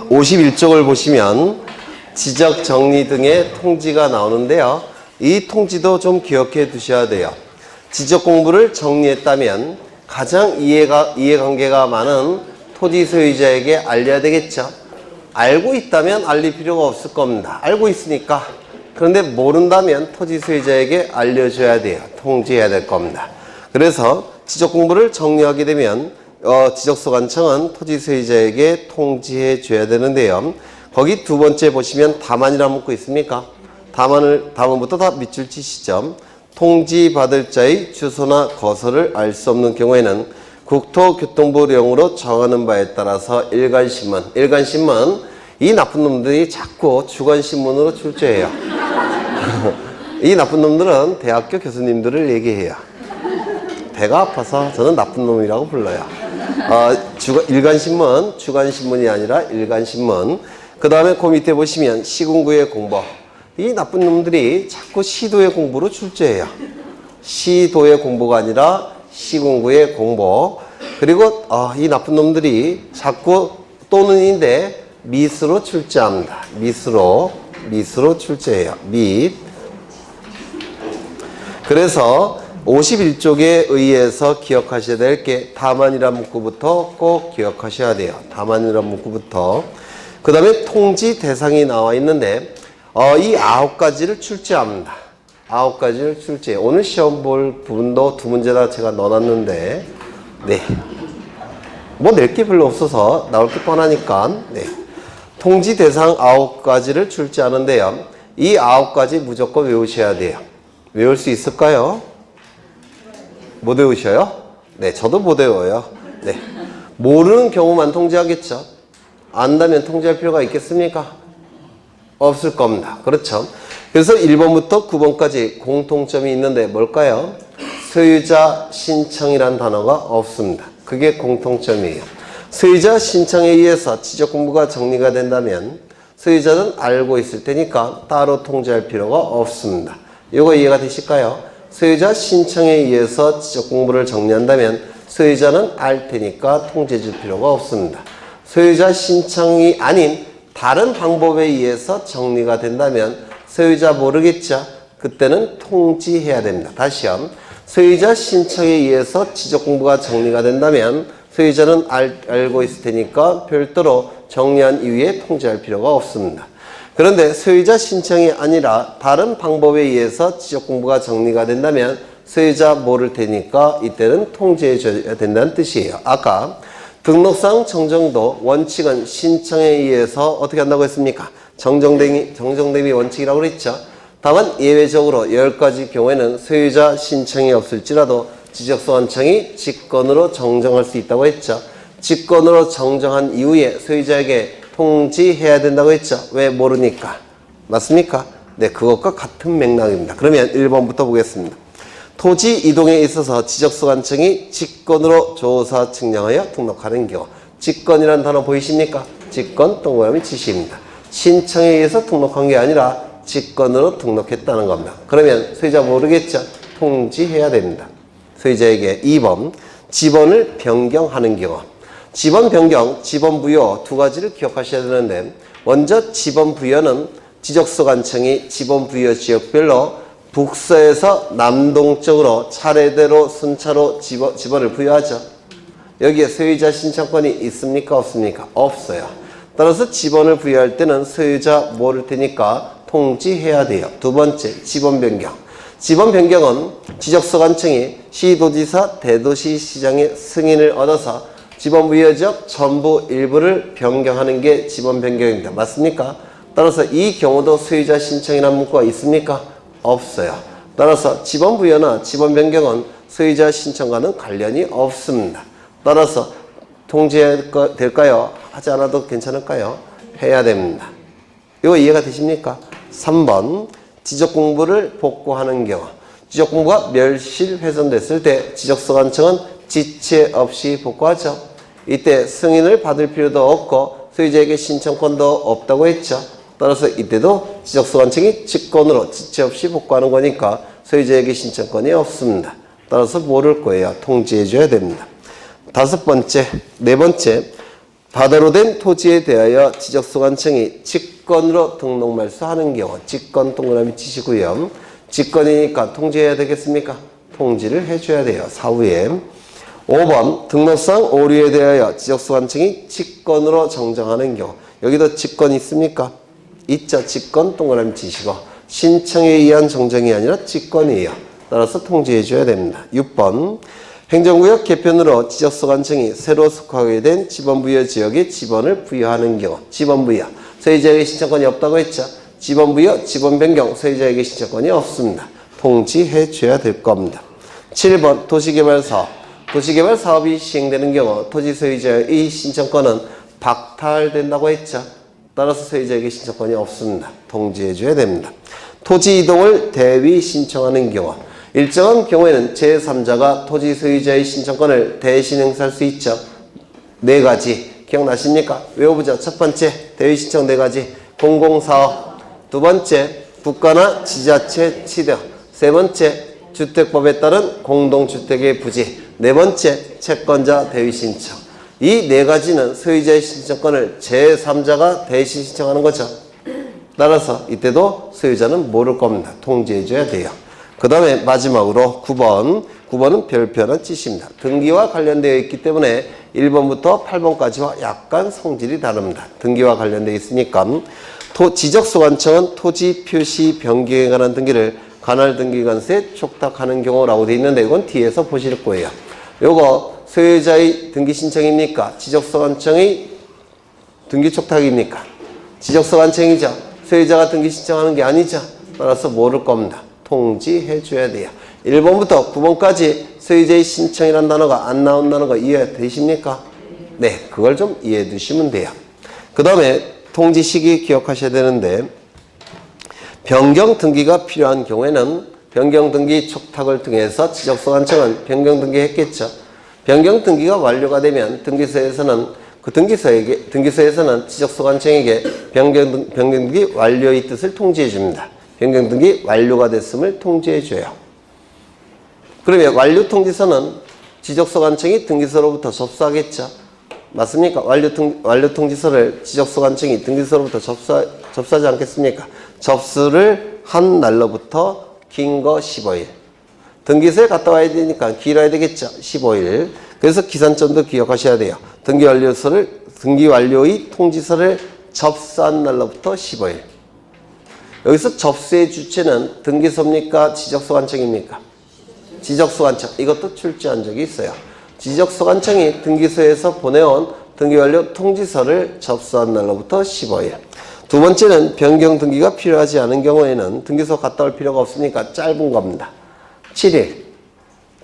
51쪽을 보시면 지적 정리 등의 통지가 나오는데요. 이 통지도 좀 기억해 두셔야 돼요. 지적 공부를 정리했다면 가장 이해관계가 많은 토지 소유자에게 알려야 되겠죠. 알고 있다면 알릴 필요가 없을 겁니다. 알고 있으니까. 그런데 모른다면 토지 소유자에게 알려줘야 돼요. 통지해야 될 겁니다. 그래서 지적 공부를 정리하게 되면 지적소관청은 토지 소유자에게 통지해 줘야 되는데요. 거기 두 번째 보시면 다만이라는 문구 있습니까? 다만부터 다 밑줄 치시죠. 통지받을 자의 주소나 거소를 알 수 없는 경우에는 국토교통부령으로 정하는 바에 따라서 일간신문 이 나쁜 놈들이 자꾸 주간신문으로 출제해요. 이 나쁜 놈들은 대학교 교수님들을 얘기해요. 배가 아파서 저는 나쁜 놈이라고 불러요. 일간신문, 주간신문이 아니라 일간신문. 그 다음에 그 밑에 보시면 시군구의 공보. 이 나쁜 놈들이 자꾸 시도의 공부로 출제해요. 시도의 공부가 아니라 시군구의 공보. 그리고 이 나쁜 놈들이 자꾸 또는인데 미수로 출제합니다. 미수로 출제해요. 그래서 51쪽에 의해서 기억하셔야 될 게 다만이라는 문구부터 꼭 기억하셔야 돼요. 다만이라는 문구부터. 그 다음에 통지 대상이 나와 있는데 이 9가지를 출제합니다. 9가지를 출제해요. 오늘 시험 볼 부분도 두 문제나 제가 넣어놨는데 네. 뭐 낼 게 별로 없어서 나올 게 뻔하니까 네. 통지 대상 9가지를 출제하는데요. 이 9가지 무조건 외우셔야 돼요. 외울 수 있을까요? 못 외우셔요? 네, 저도 못 외워요. 네. 모르는 경우만 통지하겠죠. 안다면 통지할 필요가 있겠습니까? 없을 겁니다. 그렇죠. 그래서 1번부터 9번까지 공통점이 있는데 뭘까요? 소유자 신청이란 단어가 없습니다. 그게 공통점이에요. 소유자 신청에 의해서 지적 공부가 정리가 된다면 소유자는 알고 있을 테니까 따로 통지할 필요가 없습니다. 이거 이해가 되실까요? 소유자 신청에 의해서 지적 공부를 정리한다면 소유자는 알 테니까 통지해 줄 필요가 없습니다. 소유자 신청이 아닌 다른 방법에 의해서 정리가 된다면 소유자 모르겠죠? 그때는 통지해야 됩니다. 다시요. 소유자 신청에 의해서 지적 공부가 정리가 된다면 소유자는 알고 있을 테니까 별도로 정리한 이후에 통지할 필요가 없습니다. 그런데 소유자 신청이 아니라 다른 방법에 의해서 지적 공부가 정리가 된다면 소유자 모를 테니까 이때는 통지해 줘야 된다는 뜻이에요. 아까 등록상 정정도 원칙은 신청에 의해서 어떻게 한다고 했습니까? 정정됨이 원칙이라고 그랬죠. 다만 예외적으로 10가지 경우에는 소유자 신청이 없을지라도 지적소관청이 직권으로 정정할 수 있다고 했죠. 직권으로 정정한 이후에 소유자에게 통지해야 된다고 했죠. 왜? 모르니까. 맞습니까? 네, 그것과 같은 맥락입니다. 그러면 1번부터 보겠습니다. 토지 이동에 있어서 지적소관청이 직권으로 조사 측량하여 등록하는 경우. 직권이라는 단어 보이십니까? 직권 동그라미 지시입니다. 신청에 의해서 등록한 게 아니라 직권으로 등록했다는 겁니다. 그러면 소유자 모르겠죠? 통지해야 됩니다. 소유자에게 2번 지번을 변경하는 경우. 지번 변경, 지번 부여 두 가지를 기억하셔야 되는데 먼저 지번 부여는 지적소관청이 지번 부여 지역별로 북서에서 남동쪽으로 차례대로 순차로 지번을 부여하죠. 여기에 소유자 신청권이 있습니까? 없습니까? 없어요. 따라서 지번을 부여할 때는 소유자 모를 테니까 통지해야 돼요. 두 번째, 지번 변경. 지번 변경은 지적소관청이 시도지사, 대도시시장의 승인을 얻어서 지번 부여지역 전부 일부를 변경하는 게 지번 변경입니다. 맞습니까? 따라서 이 경우도 소유자 신청이라는 문구가 있습니까? 없어요. 따라서 지번 부여나 지번 변경은 소유자 신청과는 관련이 없습니다. 따라서 통지해야 될까요? 하지 않아도 괜찮을까요? 해야 됩니다. 이거 이해가 되십니까? 3번 지적 공부를 복구하는 경우. 지적 공부가 멸실 훼손됐을 때 지적소관청은 지체 없이 복구하죠. 이때 승인을 받을 필요도 없고 소유자에게 신청권도 없다고 했죠. 따라서 이때도 지적소관청이 직권으로 지체 없이 복구하는 거니까 소유자에게 신청권이 없습니다. 따라서 모를 거예요. 통지해 줘야 됩니다. 네 번째 바다로 된 토지에 대하여 지적소관청이 직권으로 등록 말소하는 경우 직권 동그라미 치시고요. 직권이니까 통지해야 되겠습니까? 통지를 해줘야 돼요. 사후에. 5번 등록상 오류에 대하여 지적소관청이 직권으로 정정하는 경우 여기도 직권 있습니까? 있죠. 직권 동그라미 치시고 신청에 의한 정정이 아니라 직권이에요. 따라서 통지해줘야 됩니다. 6번 행정구역 개편으로 지적소관청이 새로 속하게 된 지번부여 지역에 지번을 부여하는 경우 지번부여 소유자에게 신청권이 없다고 했죠. 지번부여 지번변경 소유자에게 신청권이 없습니다. 통지해줘야 될 겁니다. 7번 도시개발사업 도시개발 사업이 시행되는 경우 토지 소유자의 신청권은 박탈된다고 했죠. 따라서 소유자에게 신청권이 없습니다. 통지해줘야 됩니다. 토지 이동을 대위 신청하는 경우 일정한 경우에는 제3자가 토지 소유자의 신청권을 대신 행사할 수 있죠. 4가지 기억나십니까? 외워보자. 첫 번째 대위 신청 4가지 공공사업, 두 번째 국가나 지자체 취득, 세 번째 주택법에 따른 공동주택의 부지, 네 번째 채권자 대위 신청. 이 4가지는 소유자의 신청권을 제3자가 대신 신청하는 거죠. 따라서 이때도 소유자는 모를 겁니다. 통지해줘야 돼요. 그 다음에 마지막으로 9번은 별표는 찌십니다. 등기와 관련되어 있기 때문에 1번부터 8번까지와 약간 성질이 다릅니다. 등기와 관련되어 있으니까 지적소관청은 토지 표시 변경에 관한 등기를 관할등기관서에 촉탁하는 경우라고 되어 있는데 이건 뒤에서 보실 거예요. 요거 소유자의 등기 신청입니까? 지적소관청의 등기 촉탁입니까? 지적소관청이죠. 소유자가 등기 신청하는 게 아니죠. 따라서 모를 겁니다. 통지해 줘야 돼요. 1번부터 9번까지 소유자의 신청이라는 단어가 안 나온다는 거 이해되십니까? 네, 그걸 좀 이해해 두시면 돼요. 그 다음에 통지 시기 기억하셔야 되는데 변경 등기가 필요한 경우에는 변경 등기 촉탁을 통해서 지적소관청은 변경 등기 했겠죠. 변경 등기가 완료가 되면 등기소에서는 지적소관청에게 변경 등기 완료의 뜻을 통지해 줍니다. 변경 등기 완료가 됐음을 통지해 줘요. 그러면 완료 통지서는 지적소관청이 등기소로부터 접수하겠죠. 맞습니까? 완료 통지서를 지적소관청이 등기소로부터 접수하지 않겠습니까? 접수를 한 날로부터 긴 거 15일. 등기소에 갔다 와야 되니까 길어야 되겠죠. 15일. 그래서 기산점도 기억하셔야 돼요. 등기 완료의 통지서를 접수한 날로부터 15일. 여기서 접수의 주체는 등기소입니까? 지적소관청입니까? 지적소관청. 이것도 출제한 적이 있어요. 지적소관청이 등기소에서 보내온 등기완료 통지서를 접수한 날로부터 15일. 두 번째는 변경 등기가 필요하지 않은 경우에는 등기소 갔다 올 필요가 없으니까 짧은 겁니다. 7일.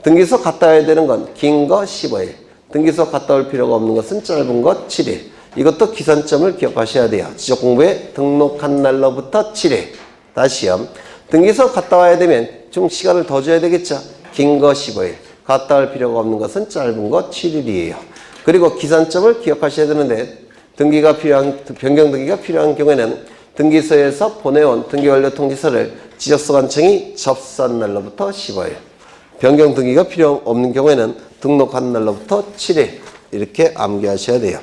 등기소 갔다 와야 되는 건 긴 거 15일. 등기소 갔다 올 필요가 없는 것은 짧은 거 7일. 이것도 기산점을 기억하셔야 돼요. 지적공부에 등록한 날로부터 7일. 다시요. 등기소 갔다 와야 되면 좀 시간을 더 줘야 되겠죠. 긴 거 15일. 갔다 올 필요가 없는 것은 짧은 거 7일이에요. 그리고 기산점을 기억하셔야 되는데 변경 등기가 필요한 경우에는 등기소에서 보내온 등기완료 통지서를 지적소관청이 접수한 날로부터 15일. 변경 등기가 필요 없는 경우에는 등록한 날로부터 7일. 이렇게 암기하셔야 돼요.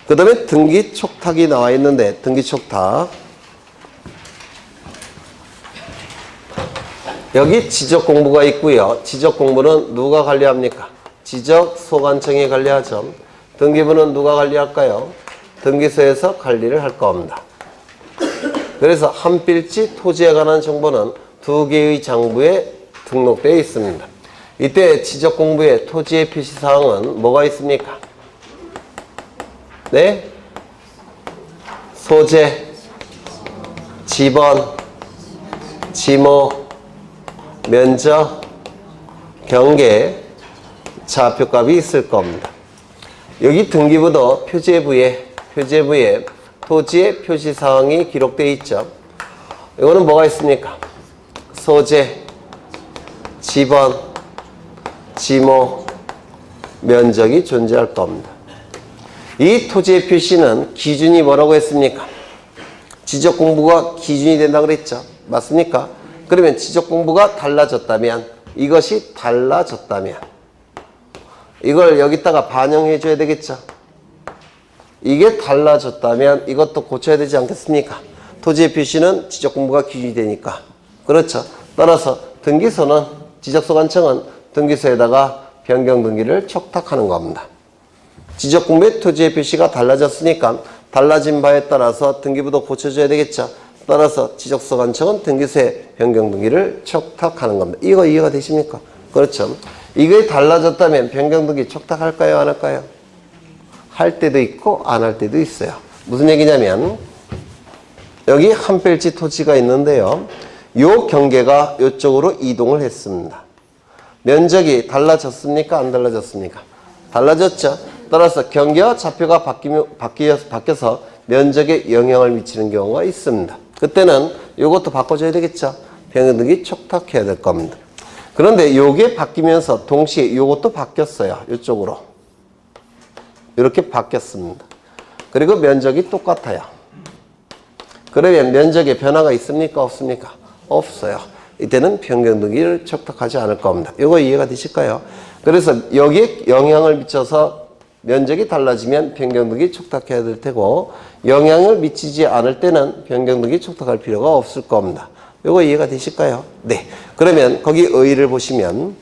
그 다음에 등기 촉탁이 나와 있는데 등기 촉탁. 여기 지적공부가 있고요. 지적공부는 누가 관리합니까? 지적소관청이 관리하죠. 등기부는 누가 관리할까요? 등기소에서 관리를 할 겁니다. 그래서 한필지 토지에 관한 정보는 2개의 장부에 등록되어 있습니다. 이때 지적공부의 토지의 표시사항은 뭐가 있습니까? 네? 소재, 지번, 지목, 면적, 경계, 좌표값이 있을 겁니다. 여기 등기부도 표제부에 토지의 표시사항이 기록되어 있죠. 이거는 뭐가 있습니까? 소재, 지번, 지목, 면적이 존재할 겁니다. 이 토지의 표시는 기준이 뭐라고 했습니까? 지적공부가 기준이 된다고 그랬죠. 맞습니까? 그러면 지적공부가 달라졌다면, 이것이 달라졌다면 이걸 여기다가 반영해 줘야 되겠죠. 이게 달라졌다면 이것도 고쳐야 되지 않겠습니까? 토지의 표시는 지적공부가 기준이 되니까. 그렇죠. 따라서 등기소는, 지적소관청은 등기소에다가 변경 등기를 촉탁하는 겁니다. 지적공부의 토지의 표시가 달라졌으니까 달라진 바에 따라서 등기부도 고쳐줘야 되겠죠. 따라서 지적소관청은 등기소에 변경 등기를 촉탁하는 겁니다. 이거 이해가 되십니까? 그렇죠. 이게 달라졌다면 변경 등기 촉탁할까요? 안 할까요? 할 때도 있고 안 할 때도 있어요. 무슨 얘기냐면 여기 한 필지 토지가 있는데요. 요 경계가 이쪽으로 이동을 했습니다. 면적이 달라졌습니까? 안 달라졌습니까? 달라졌죠. 따라서 경계와 좌표가 바뀌어서 면적에 영향을 미치는 경우가 있습니다. 그때는 이것도 바꿔줘야 되겠죠. 변경 등기 촉탁해야 될 겁니다. 그런데 요게 바뀌면서 동시에 이것도 바뀌었어요. 이쪽으로. 이렇게 바뀌었습니다. 그리고 면적이 똑같아요. 그러면 면적에 변화가 있습니까? 없습니까? 없어요. 이때는 변경 등기를 촉탁하지 않을 겁니다. 이거 이해가 되실까요? 그래서 여기에 영향을 미쳐서 면적이 달라지면 변경 등기 촉탁해야 될 테고 영향을 미치지 않을 때는 변경 등기 촉탁할 필요가 없을 겁니다. 이거 이해가 되실까요? 네. 그러면 거기 의의를 보시면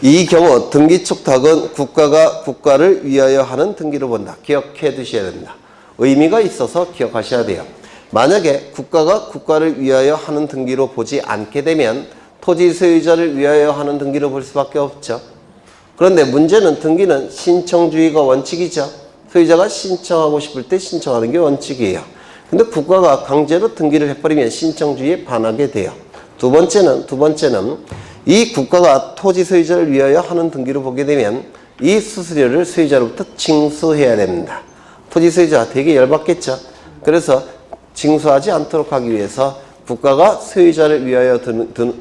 이 경우 등기 촉탁은 국가가 국가를 위하여 하는 등기로 본다. 기억해 두셔야 됩니다. 의미가 있어서 기억하셔야 돼요. 만약에 국가가 국가를 위하여 하는 등기로 보지 않게 되면 토지 소유자를 위하여 하는 등기로 볼 수밖에 없죠. 그런데 문제는 등기는 신청주의가 원칙이죠. 소유자가 신청하고 싶을 때 신청하는 게 원칙이에요. 근데 국가가 강제로 등기를 해버리면 신청주의에 반하게 돼요. 두 번째는 이 국가가 토지 소유자를 위하여 하는 등기로 보게 되면 이 수수료를 소유자로부터 징수해야 됩니다. 토지 소유자가 되게 열받겠죠. 그래서 징수하지 않도록 하기 위해서 국가가 소유자를 위하여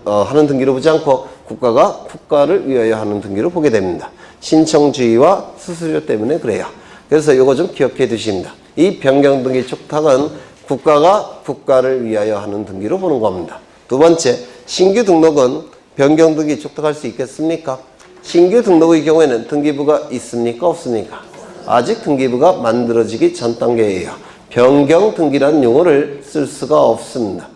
하는 등기로 보지 않고 국가가 국가를 위하여 하는 등기로 보게 됩니다. 신청주의와 수수료 때문에 그래요. 그래서 이거 좀 기억해 두십니다. 이 변경 등기 촉탁은 국가가 국가를 위하여 하는 등기로 보는 겁니다. 두 번째, 신규 등록은 변경 등기 촉탁할 수 있겠습니까? 신규 등록의 경우에는 등기부가 있습니까? 없습니까? 아직 등기부가 만들어지기 전 단계예요. 변경 등기라는 용어를 쓸 수가 없습니다.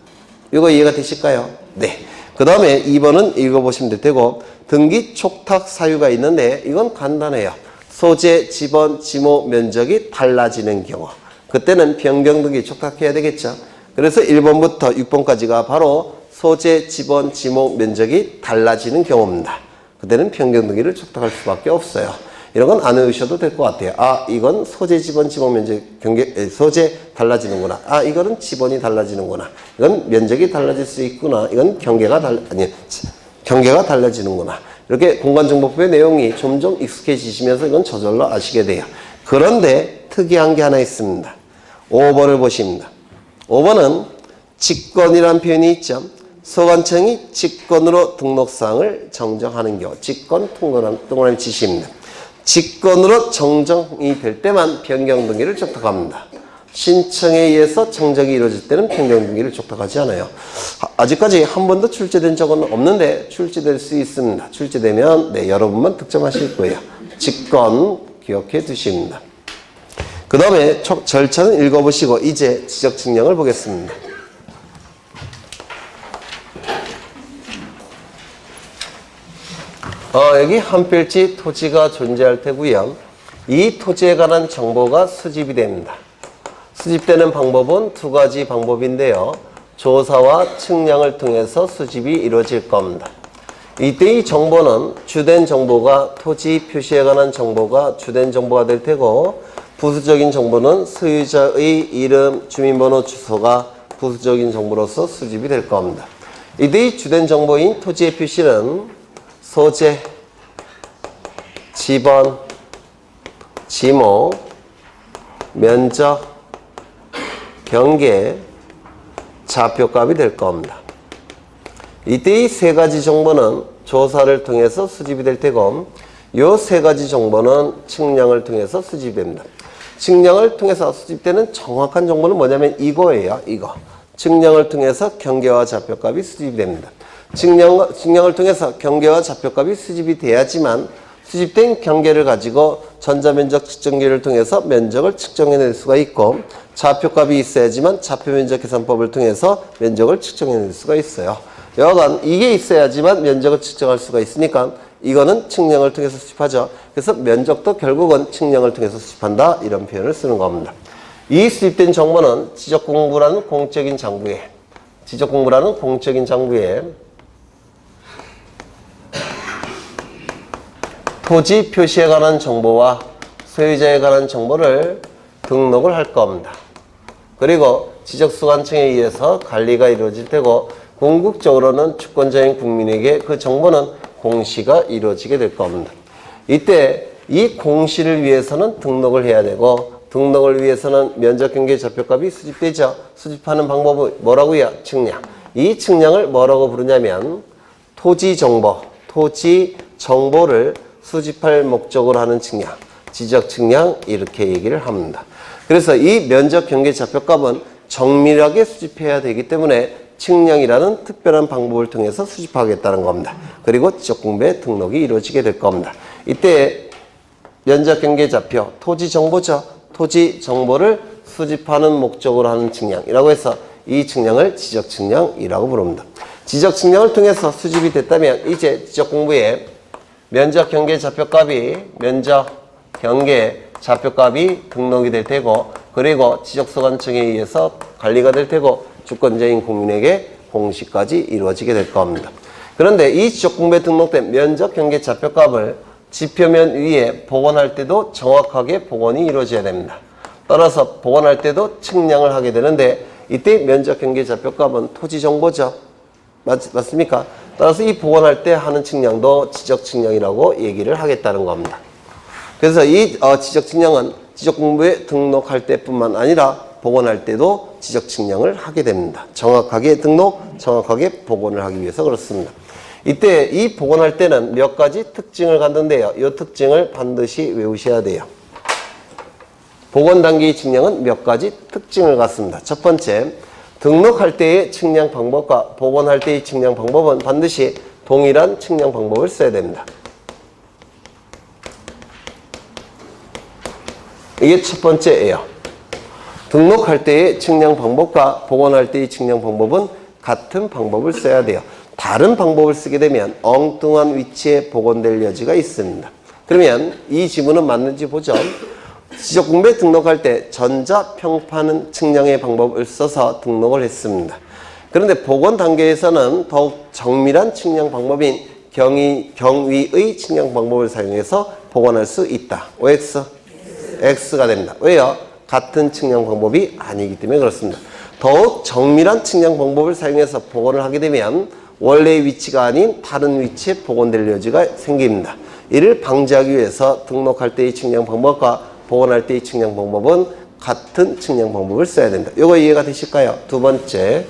이거 이해가 되실까요? 네. 그 다음에 2번은 읽어보시면 될 테고 등기 촉탁 사유가 있는데 이건 간단해요. 소재, 지번, 지목, 면적이 달라지는 경우 그때는 변경 등기 촉탁해야 되겠죠. 그래서 1번부터 6번까지가 바로 소재, 지번, 지목, 면적이 달라지는 경우입니다. 그때는 변경 등기를 촉탁할 수밖에 없어요. 이런 건 안 외우셔도 될 것 같아요. 아, 이건 소재, 지번, 지목, 면적, 소재 달라지는구나. 아, 이거는 지번이 달라지는구나. 이건 면적이 달라질 수 있구나. 이건 경계가 달라지는구나. 이렇게 공간정보법의 내용이 점점 익숙해지시면서 이건 저절로 아시게 돼요. 그런데 특이한 게 하나 있습니다. 5번을 보십니다. 5번은 직권이라는 표현이 있죠. 소관청이 직권으로 등록사항을 정정하는 경우, 직권 동그라미 지시입니다. 직권으로 정정이 될 때만 변경 등기를 촉탁합니다. 신청에 의해서 정정이 이루어질 때는 변경 등기를 촉탁하지 않아요. 아직까지 한 번도 출제된 적은 없는데 출제될 수 있습니다. 출제되면 여러분만 득점하실 거예요. 직권 기억해 두십니다. 그 다음에 절차는 읽어보시고 이제 지적 측량을 보겠습니다. 여기 한 필지 토지가 존재할 테고요. 이 토지에 관한 정보가 수집이 됩니다. 수집되는 방법은 두 가지 방법인데요. 조사와 측량을 통해서 수집이 이루어질 겁니다. 이때 이 정보는 주된 정보가 토지 표시에 관한 정보가 주된 정보가 될 테고 부수적인 정보는 소유자의 이름, 주민번호, 주소가 부수적인 정보로서 수집이 될 겁니다. 이때 이 주된 정보인 토지의 표시는 소재, 지번, 지목, 면적, 경계, 좌표값이 될 겁니다. 이때 이 세 가지 정보는 조사를 통해서 수집이 될 테고 이 세 가지 정보는 측량을 통해서 수집이 됩니다. 측량을 통해서 수집되는 정확한 정보는 뭐냐면 이거예요. 이거. 측량을 통해서 경계와 좌표값이 수집이 됩니다. 측량을 통해서 경계와 좌표값이 수집이 돼야지만 수집된 경계를 가지고 전자면적 측정기를 통해서 면적을 측정해낼 수가 있고 좌표값이 있어야지만 좌표면적 계산법을 통해서 면적을 측정해낼 수가 있어요. 여하간 이게 있어야지만 면적을 측정할 수가 있으니까 이거는 측량을 통해서 수집하죠. 그래서 면적도 결국은 측량을 통해서 수집한다 이런 표현을 쓰는 겁니다. 이 수집된 정보는 지적공부라는 공적인 장부에 토지 표시에 관한 정보와 소유자에 관한 정보를 등록을 할 겁니다. 그리고 지적수관청에 의해서 관리가 이루어질 테고 궁극적으로는 주권자인 국민에게 그 정보는 공시가 이루어지게 될 겁니다. 이때 이 공시를 위해서는 등록을 해야 되고 등록을 위해서는 면적경계 좌표값이 수집되죠. 수집하는 방법은 뭐라고요? 측량. 이 측량을 뭐라고 부르냐면 토지 정보를 수집할 목적으로 하는 측량, 지적 측량 이렇게 얘기를 합니다. 그래서 이 면적 경계 좌표값은 정밀하게 수집해야 되기 때문에 측량이라는 특별한 방법을 통해서 수집하겠다는 겁니다. 그리고 지적공부에 등록이 이루어지게 될 겁니다. 이때 면적 경계 좌표, 토지 정보죠. 토지 정보를 수집하는 목적으로 하는 측량이라고 해서 이 측량을 지적 측량이라고 부릅니다. 지적 측량을 통해서 수집이 됐다면 이제 지적공부에 면적 경계 좌표값이 등록이 될 테고 그리고 지적소관청에 의해서 관리가 될 테고 주권자인 국민에게 공시까지 이루어지게 될 겁니다. 그런데 이 지적공부에 등록된 면적 경계 좌표값을 지표면 위에 복원할 때도 정확하게 복원이 이루어져야 됩니다. 따라서 복원할 때도 측량을 하게 되는데 이때 면적 경계 좌표값은 토지 정보죠. 맞습니까? 따라서 이 복원할 때 하는 측량도 지적 측량이라고 얘기를 하겠다는 겁니다. 그래서 이 지적 측량은 지적 공부에 등록할 때뿐만 아니라 복원할 때도 지적 측량을 하게 됩니다. 정확하게 등록, 정확하게 복원을 하기 위해서 그렇습니다. 이때 이 복원할 때는 몇 가지 특징을 갖는데요. 이 특징을 반드시 외우셔야 돼요. 복원 단계의 측량은 몇 가지 특징을 갖습니다. 첫 번째, 등록할 때의 측량 방법과 복원할 때의 측량 방법은 반드시 동일한 측량 방법을 써야 됩니다. 이게 첫 번째예요. 등록할 때의 측량 방법과 복원할 때의 측량 방법은 같은 방법을 써야 돼요. 다른 방법을 쓰게 되면 엉뚱한 위치에 복원될 여지가 있습니다. 그러면 이 지문은 맞는지 보죠. 지적공부에 등록할 때 전자평판 측량의 방법을 써서 등록을 했습니다. 그런데 복원 단계에서는 더욱 정밀한 측량 방법인 경위의 측량 방법을 사용해서 복원할 수 있다. OX? X가 됩니다. 왜요? 같은 측량 방법이 아니기 때문에 그렇습니다. 더욱 정밀한 측량 방법을 사용해서 복원을 하게 되면 원래의 위치가 아닌 다른 위치에 복원될 여지가 생깁니다. 이를 방지하기 위해서 등록할 때의 측량 방법과 복원할 때의 측량 방법은 같은 측량 방법을 써야 된다. 이거 이해가 되실까요? 두 번째,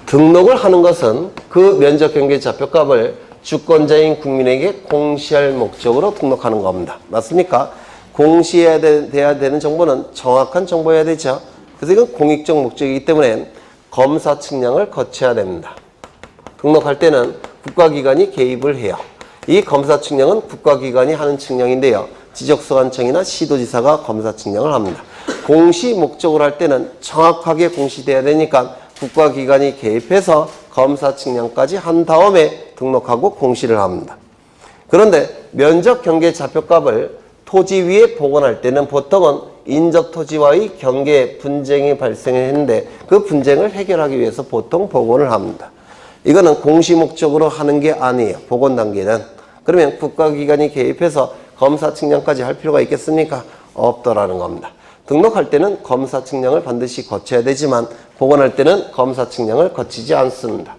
등록을 하는 것은 그 면적 경계 좌표값을 주권자인 국민에게 공시할 목적으로 등록하는 겁니다. 맞습니까? 공시해야 돼야 되는 정보는 정확한 정보여야 되죠. 그래서 이건 공익적 목적이기 때문에 검사 측량을 거쳐야 됩니다. 등록할 때는 국가기관이 개입을 해요. 이 검사 측량은 국가기관이 하는 측량인데요. 지적소관청이나 시도지사가 검사 측량을 합니다. 공시 목적으로 할 때는 정확하게 공시돼야 되니까 국가기관이 개입해서 검사 측량까지 한 다음에 등록하고 공시를 합니다. 그런데 면적 경계 좌표값을 토지 위에 복원할 때는 보통은 인접 토지와의 경계 분쟁이 발생했는데 그 분쟁을 해결하기 위해서 보통 복원을 합니다. 이거는 공시 목적으로 하는 게 아니에요. 복원 단계는. 그러면 국가기관이 개입해서 검사 측량까지 할 필요가 있겠습니까? 없더라는 겁니다. 등록할 때는 검사 측량을 반드시 거쳐야 되지만 복원할 때는 검사 측량을 거치지 않습니다.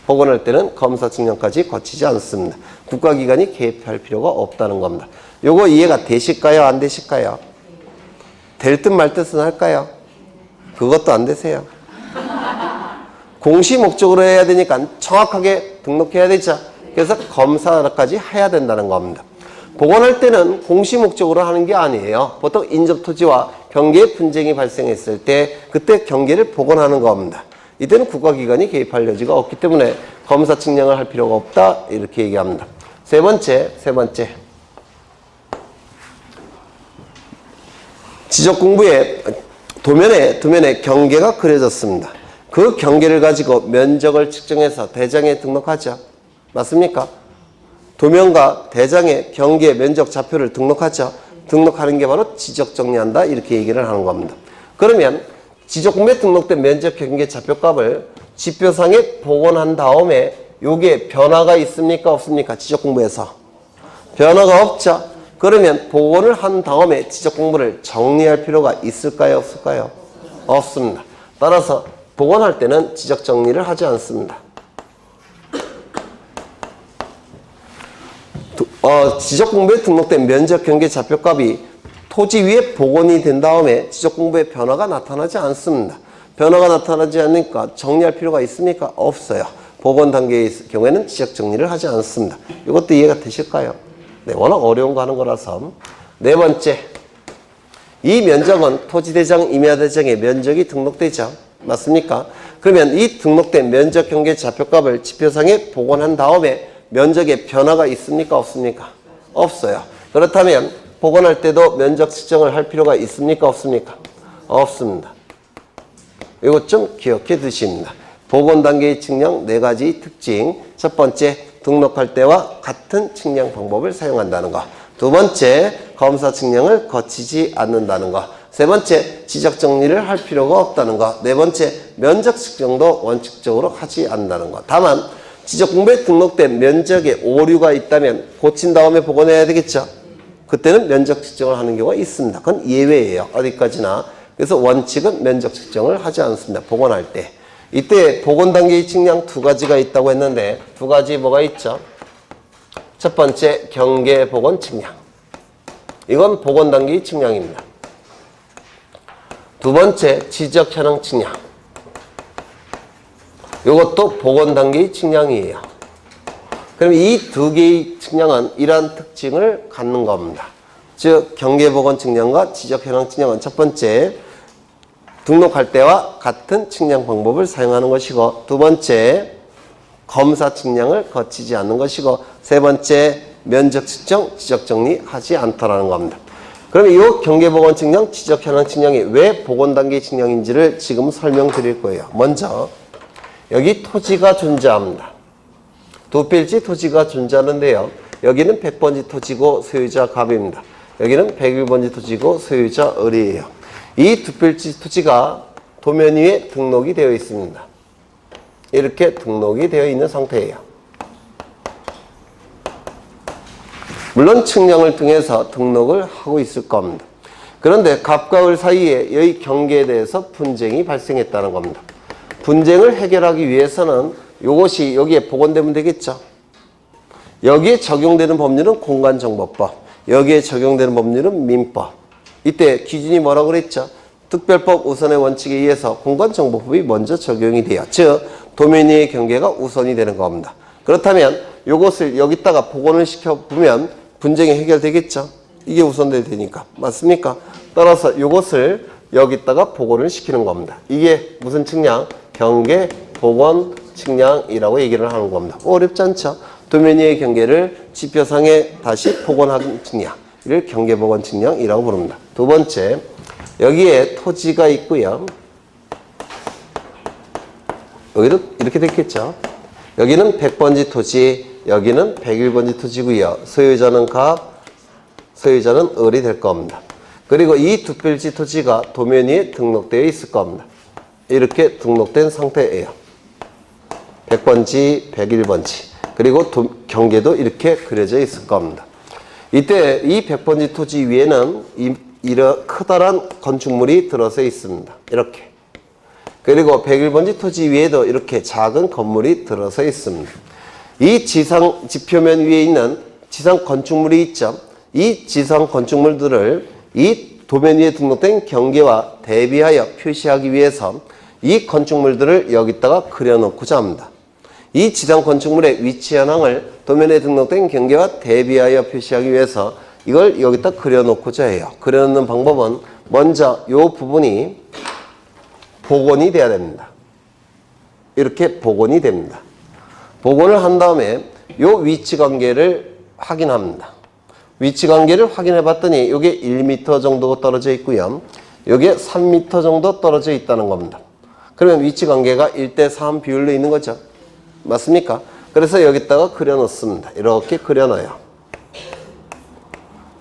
복원할 때는 검사 측량까지 거치지 않습니다. 국가기관이 개입할 필요가 없다는 겁니다. 요거 이해가 되실까요? 안 되실까요? 될 듯 말 듯은 할까요? 그것도 안 되세요. 공시 목적으로 해야 되니까 정확하게 등록해야 되죠. 그래서 검사까지 해야 된다는 겁니다. 복원할 때는 공시 목적으로 하는 게 아니에요. 보통 인접토지와 경계 분쟁이 발생했을 때 그때 경계를 복원하는 겁니다. 이때는 국가기관이 개입할 여지가 없기 때문에 검사 측량을 할 필요가 없다 이렇게 얘기합니다. 세 번째 지적 공부에 도면에 두 면의 경계가 그려졌습니다. 그 경계를 가지고 면적을 측정해서 대장에 등록하죠. 맞습니까? 도면과 대장의 경계 면적 좌표를 등록하죠. 등록하는 게 바로 지적 정리한다 이렇게 얘기를 하는 겁니다. 그러면 지적 공부에 등록된 면적 경계 좌표값을 지표상에 복원한 다음에 요게 변화가 있습니까 없습니까? 지적 공부에서 변화가 없죠. 그러면 복원을 한 다음에 지적 공부를 정리할 필요가 있을까요 없을까요? 없습니다. 따라서 복원할 때는 지적 정리를 하지 않습니다. 지적 공부에 등록된 면적 경계 좌표값이 토지 위에 복원이 된 다음에 지적 공부에 변화가 나타나지 않습니다. 변화가 나타나지 않으니까 정리할 필요가 있습니까? 없어요. 복원 단계의 경우에는 지적 정리를 하지 않습니다. 이것도 이해가 되실까요? 네, 워낙 어려운 거 하는 거라서. 네 번째, 이 면적은 토지대장, 임야대장의 면적이 등록되죠. 맞습니까? 그러면 이 등록된 면적 경계 좌표값을 지표상에 복원한 다음에 면적에 변화가 있습니까 없습니까? 없어요. 그렇다면 복원할 때도 면적 측정을 할 필요가 있습니까 없습니까? 없습니다. 이것 좀 기억해 두십니다. 복원 단계의 측량 4가지 특징. 첫 번째, 등록할 때와 같은 측량 방법을 사용한다는 거. 두 번째, 검사 측량을 거치지 않는다는 거. 세 번째, 지적 정리를 할 필요가 없다는 거. 네 번째, 면적 측정도 원칙적으로 하지 않는다는 거. 다만 지적 공부에 등록된 면적에 오류가 있다면 고친 다음에 복원해야 되겠죠. 그때는 면적 측정을 하는 경우가 있습니다. 그건 예외예요. 어디까지나. 그래서 원칙은 면적 측정을 하지 않습니다. 복원할 때. 이때 복원 단계의 측량 2가지가 있다고 했는데 2가지 뭐가 있죠? 첫 번째, 경계 복원 측량. 이건 복원 단계의 측량입니다. 두 번째, 지적 현황 측량. 이것도 복원 단계의 측량이에요. 그럼 이 2개의 측량은 이러한 특징을 갖는 겁니다. 즉, 경계 복원 측량과 지적 현황 측량은 첫 번째, 등록할 때와 같은 측량 방법을 사용하는 것이고, 두 번째, 검사 측량을 거치지 않는 것이고, 세 번째, 면적 측정, 지적 정리하지 않더라는 겁니다. 그러면 이 경계 복원 측량, 지적 현황 측량이 왜 복원 단계 측량인지를 지금 설명드릴 거예요. 먼저 여기 토지가 존재합니다. 두 필지 토지가 존재하는데요. 여기는 100번지 토지고 소유자 갑입니다. 여기는 101번지 토지고 소유자 을이에요. 이 두 필지 토지가 도면 위에 등록이 되어 있습니다. 이렇게 등록이 되어 있는 상태예요. 물론 측량을 통해서 등록을 하고 있을 겁니다. 그런데 갑과 을 사이에 이 경계에 대해서 분쟁이 발생했다는 겁니다. 분쟁을 해결하기 위해서는 이것이 여기에 복원되면 되겠죠. 여기에 적용되는 법률은 공간정보법, 여기에 적용되는 법률은 민법. 이때 기준이 뭐라고 그랬죠? 특별법 우선의 원칙에 의해서 공간정보법이 먼저 적용이 돼요. 즉 도면 위의 경계가 우선이 되는 겁니다. 그렇다면 이것을 여기다가 복원을 시켜보면 분쟁이 해결되겠죠. 이게 우선돼야 되니까. 맞습니까? 따라서 이것을 여기다가 복원을 시키는 겁니다. 이게 무슨 측량? 경계 복원 측량이라고 얘기를 하는 겁니다. 어렵지 않죠? 도면 위의 경계를 지표상에 다시 복원하는 측량. 이를 경계 복원 측량이라고 부릅니다. 두 번째, 여기에 토지가 있고요. 여기도 이렇게 됐겠죠. 여기는 100번지 토지, 여기는 101번지 토지고요. 소유자는 갑, 소유자는 을이 될 겁니다. 그리고 이 두 필지 토지가 도면 위에 등록되어 있을 겁니다. 이렇게 등록된 상태예요. 100번지, 101번지. 그리고 경계도 이렇게 그려져 있을 겁니다. 이때 이 100번지 토지 위에는 이런 커다란 건축물이 들어서 있습니다. 이렇게. 그리고 101번지 토지 위에도 이렇게 작은 건물이 들어서 있습니다. 이 지표면 위에 있는 지상 건축물이 있죠. 이 지상 건축물들을 이 도면 위에 등록된 경계와 대비하여 표시하기 위해서 이 건축물들을 여기다가 그려놓고자 합니다. 이 지상 건축물의 위치 현황을 도면에 등록된 경계와 대비하여 표시하기 위해서 이걸 여기다 그려놓고자 해요. 그려놓는 방법은 먼저 이 부분이 복원이 돼야 됩니다. 이렇게 복원이 됩니다. 복원을 한 다음에 이 위치 관계를 확인합니다. 위치 관계를 확인해 봤더니 이게 1m 정도 떨어져 있고요. 여기에 3m 정도 떨어져 있다는 겁니다. 그러면 위치 관계가 1대3 비율로 있는 거죠. 맞습니까? 그래서 여기다가 그려 놓습니다. 이렇게 그려 넣어요.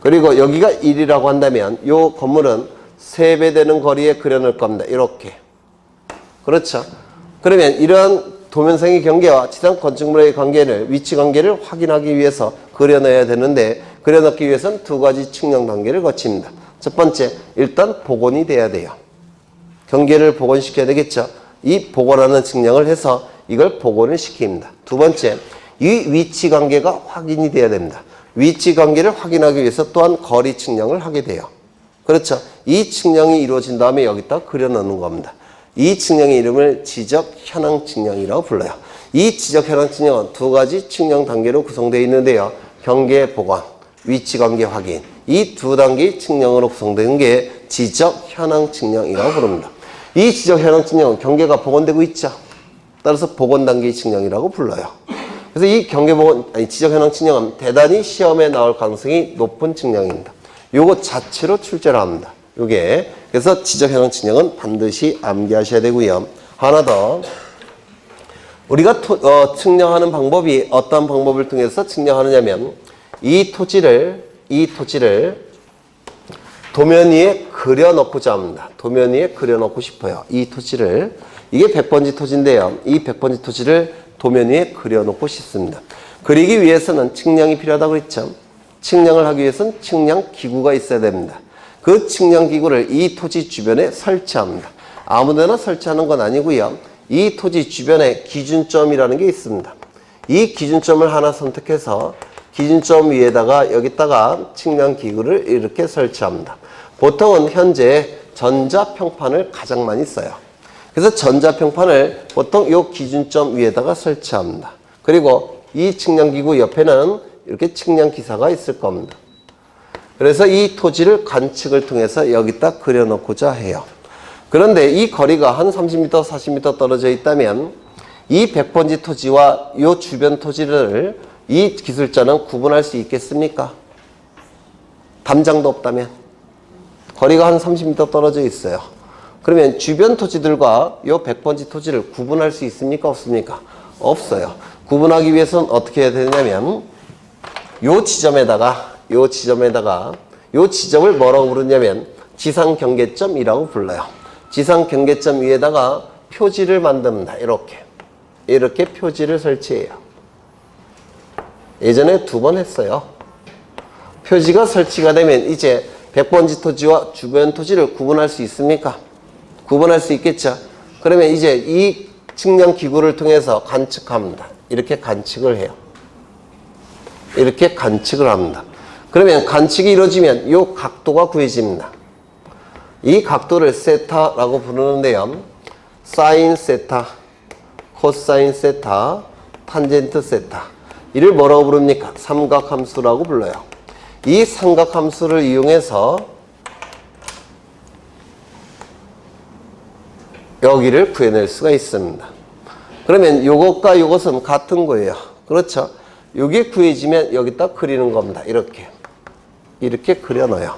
그리고 여기가 1이라고 한다면 이 건물은 3배 되는 거리에 그려 놓을 겁니다. 이렇게. 그렇죠. 그러면 이런 도면상의 경계와 지상 건축물의 관계를, 위치 관계를 확인하기 위해서 그려 넣어야 되는데, 그려 넣기 위해서는 두 가지 측량 단계를 거칩니다. 첫 번째, 일단 복원이 돼야 돼요. 경계를 복원시켜야 되겠죠. 이 복원하는 측량을 해서 이걸 복원을 시킵니다. 두 번째, 이 위치 관계가 확인이 돼야 됩니다. 위치 관계를 확인하기 위해서 또한 거리 측량을 하게 돼요. 그렇죠. 이 측량이 이루어진 다음에 여기다 그려 넣는 겁니다. 이 측량의 이름을 지적 현황 측량이라고 불러요. 이 지적 현황 측량은 두 가지 측량 단계로 구성되어 있는데요. 경계 복원, 위치 관계 확인. 이 두 단계의 측량으로 구성되는 게 지적 현황 측량이라고 부릅니다. 이 지적 현황 측량은 경계가 복원되고 있죠. 따라서 복원 단계의 측량이라고 불러요. 그래서 이 경계 복원, 지적 현황 측량은 대단히 시험에 나올 가능성이 높은 측량입니다. 요거 자체로 출제를 합니다. 요게. 그래서 지적 현황 측량은 반드시 암기하셔야 되고요. 하나 더. 우리가 측량하는 방법이 어떤 방법을 통해서 측량하느냐면 이 토지를 도면 위에 그려놓고자 합니다. 도면 위에 그려놓고 싶어요. 이 토지를. 이게 100번지 토지인데요. 이 100번지 토지를 도면 위에 그려놓고 싶습니다. 그리기 위해서는 측량이 필요하다고 했죠. 측량을 하기 위해서는 측량 기구가 있어야 됩니다. 그 측량 기구를 이 토지 주변에 설치합니다. 아무데나 설치하는 건 아니고요. 이 토지 주변에 기준점이라는 게 있습니다. 이 기준점을 하나 선택해서 기준점 위에다가 여기다가 측량 기구를 이렇게 설치합니다. 보통은 현재 전자평판을 가장 많이 써요. 그래서 전자평판을 보통 이 기준점 위에다가 설치합니다. 그리고 이 측량기구 옆에는 이렇게 측량기사가 있을 겁니다. 그래서 이 토지를 관측을 통해서 여기다 그려놓고자 해요. 그런데 이 거리가 한 30m, 40m 떨어져 있다면 이 100번지 토지와 이 주변 토지를 이 기술자는 구분할 수 있겠습니까? 담장도 없다면. 거리가 한 30m 떨어져 있어요. 그러면 주변 토지들과 이 100번지 토지를 구분할 수 있습니까? 없습니까? 없어요. 구분하기 위해서는 어떻게 해야 되냐면 이 지점을 뭐라고 부르냐면 지상경계점이라고 불러요. 지상경계점 위에다가 표지를 만듭니다. 이렇게 표지를 설치해요. 예전에 2번 했어요. 표지가 설치가 되면 이제 100번지 토지와 주변 토지를 구분할 수 있습니까? 구분할 수 있겠죠. 그러면 이제 이 측량 기구를 통해서 관측합니다. 이렇게 관측을 해요. 이렇게 관측을 합니다. 그러면 관측이 이루어지면 이 각도가 구해집니다. 이 각도를 세타라고 부르는데요. 사인 세타, 코사인 세타, 탄젠트 세타. 이를 뭐라고 부릅니까? 삼각함수라고 불러요. 이 삼각함수를 이용해서 여기를 구해낼 수가 있습니다. 그러면 요것과 요것은 같은 거예요. 그렇죠? 요게 구해지면 여기다 그리는 겁니다. 이렇게 그려놔요.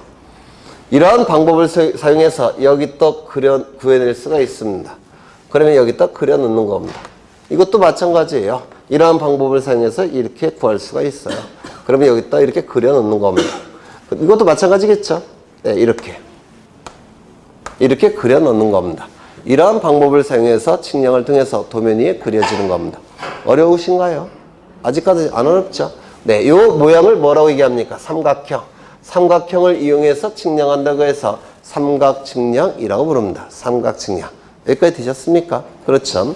이러한 방법을 사용해서 여기 또 구해낼 수가 있습니다. 그러면 여기다 그려놓는 겁니다. 이것도 마찬가지예요. 이러한 방법을 사용해서 이렇게 구할 수가 있어요. 그러면 여기다 이렇게 그려놓는 겁니다. 이것도 마찬가지겠죠? 네, 이렇게 그려놓는 겁니다. 이러한 방법을 사용해서 측량을 통해서 도면 위에 그려지는 겁니다. 어려우신가요? 아직까지 안 어렵죠? 네, 이 모양을 뭐라고 얘기합니까? 삼각형. 삼각형을 이용해서 측량한다고 해서 삼각측량이라고 부릅니다. 삼각측량. 여기까지 되셨습니까? 그렇죠.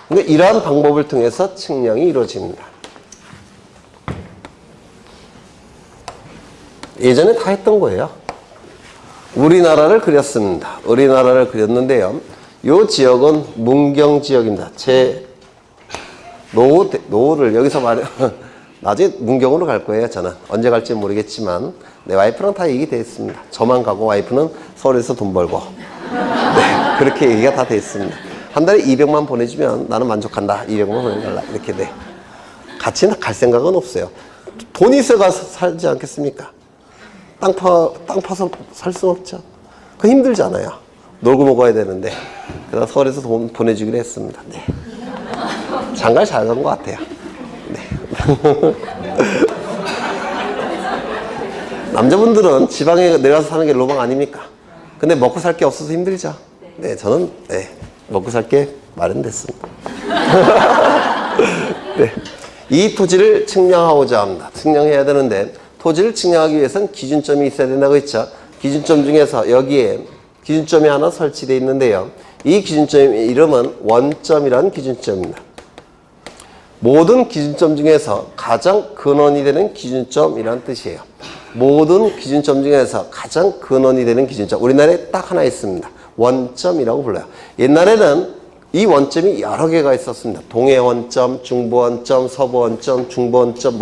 그러니까 이러한 방법을 통해서 측량이 이루어집니다. 예전에 다 했던 거예요. 우리나라를 그렸습니다. 우리나라를 그렸는데요. 이 지역은 문경 지역입니다. 제 노후를 여기서 나중에 문경으로 갈 거예요. 저는 언제 갈지 모르겠지만 내 와이프랑 다 얘기 돼 있습니다. 저만 가고 와이프는 서울에서 돈 벌고 네, 그렇게 얘기가 다 돼 있습니다. 한 달에 200만 보내주면 나는 만족한다. 200만 보내달라. 이렇게 돼. 같이 갈 생각은 없어요. 돈이 있어 가서 살지 않겠습니까? 땅 파서 살 수 없죠. 그 힘들잖아요. 놀고 먹어야 되는데. 그래서 서울에서 돈 보내주기로 했습니다. 네. 장가를 잘 간 것 같아요. 네. 남자분들은 지방에 내려가서 사는 게 로망 아닙니까? 근데 먹고 살 게 없어서 힘들죠. 네, 저는 네, 먹고 살 게 마련됐습니다. 네. 이 토지를 측량하고자 합니다. 측량해야 되는데 토지를 측량하기 위해서는 기준점이 있어야 된다고 했죠. 기준점 중에서 여기에 기준점이 하나 설치되어 있는데요. 이 기준점의 이름은 원점이라는 기준점입니다. 모든 기준점 중에서 가장 근원이 되는 기준점이라는 뜻이에요. 모든 기준점 중에서 가장 근원이 되는 기준점. 우리나라에 딱 하나 있습니다. 원점이라고 불러요. 옛날에는 이 원점이 여러 개가 있었습니다. 동해 원점, 중부 원점, 서부 원점, 중부 원점,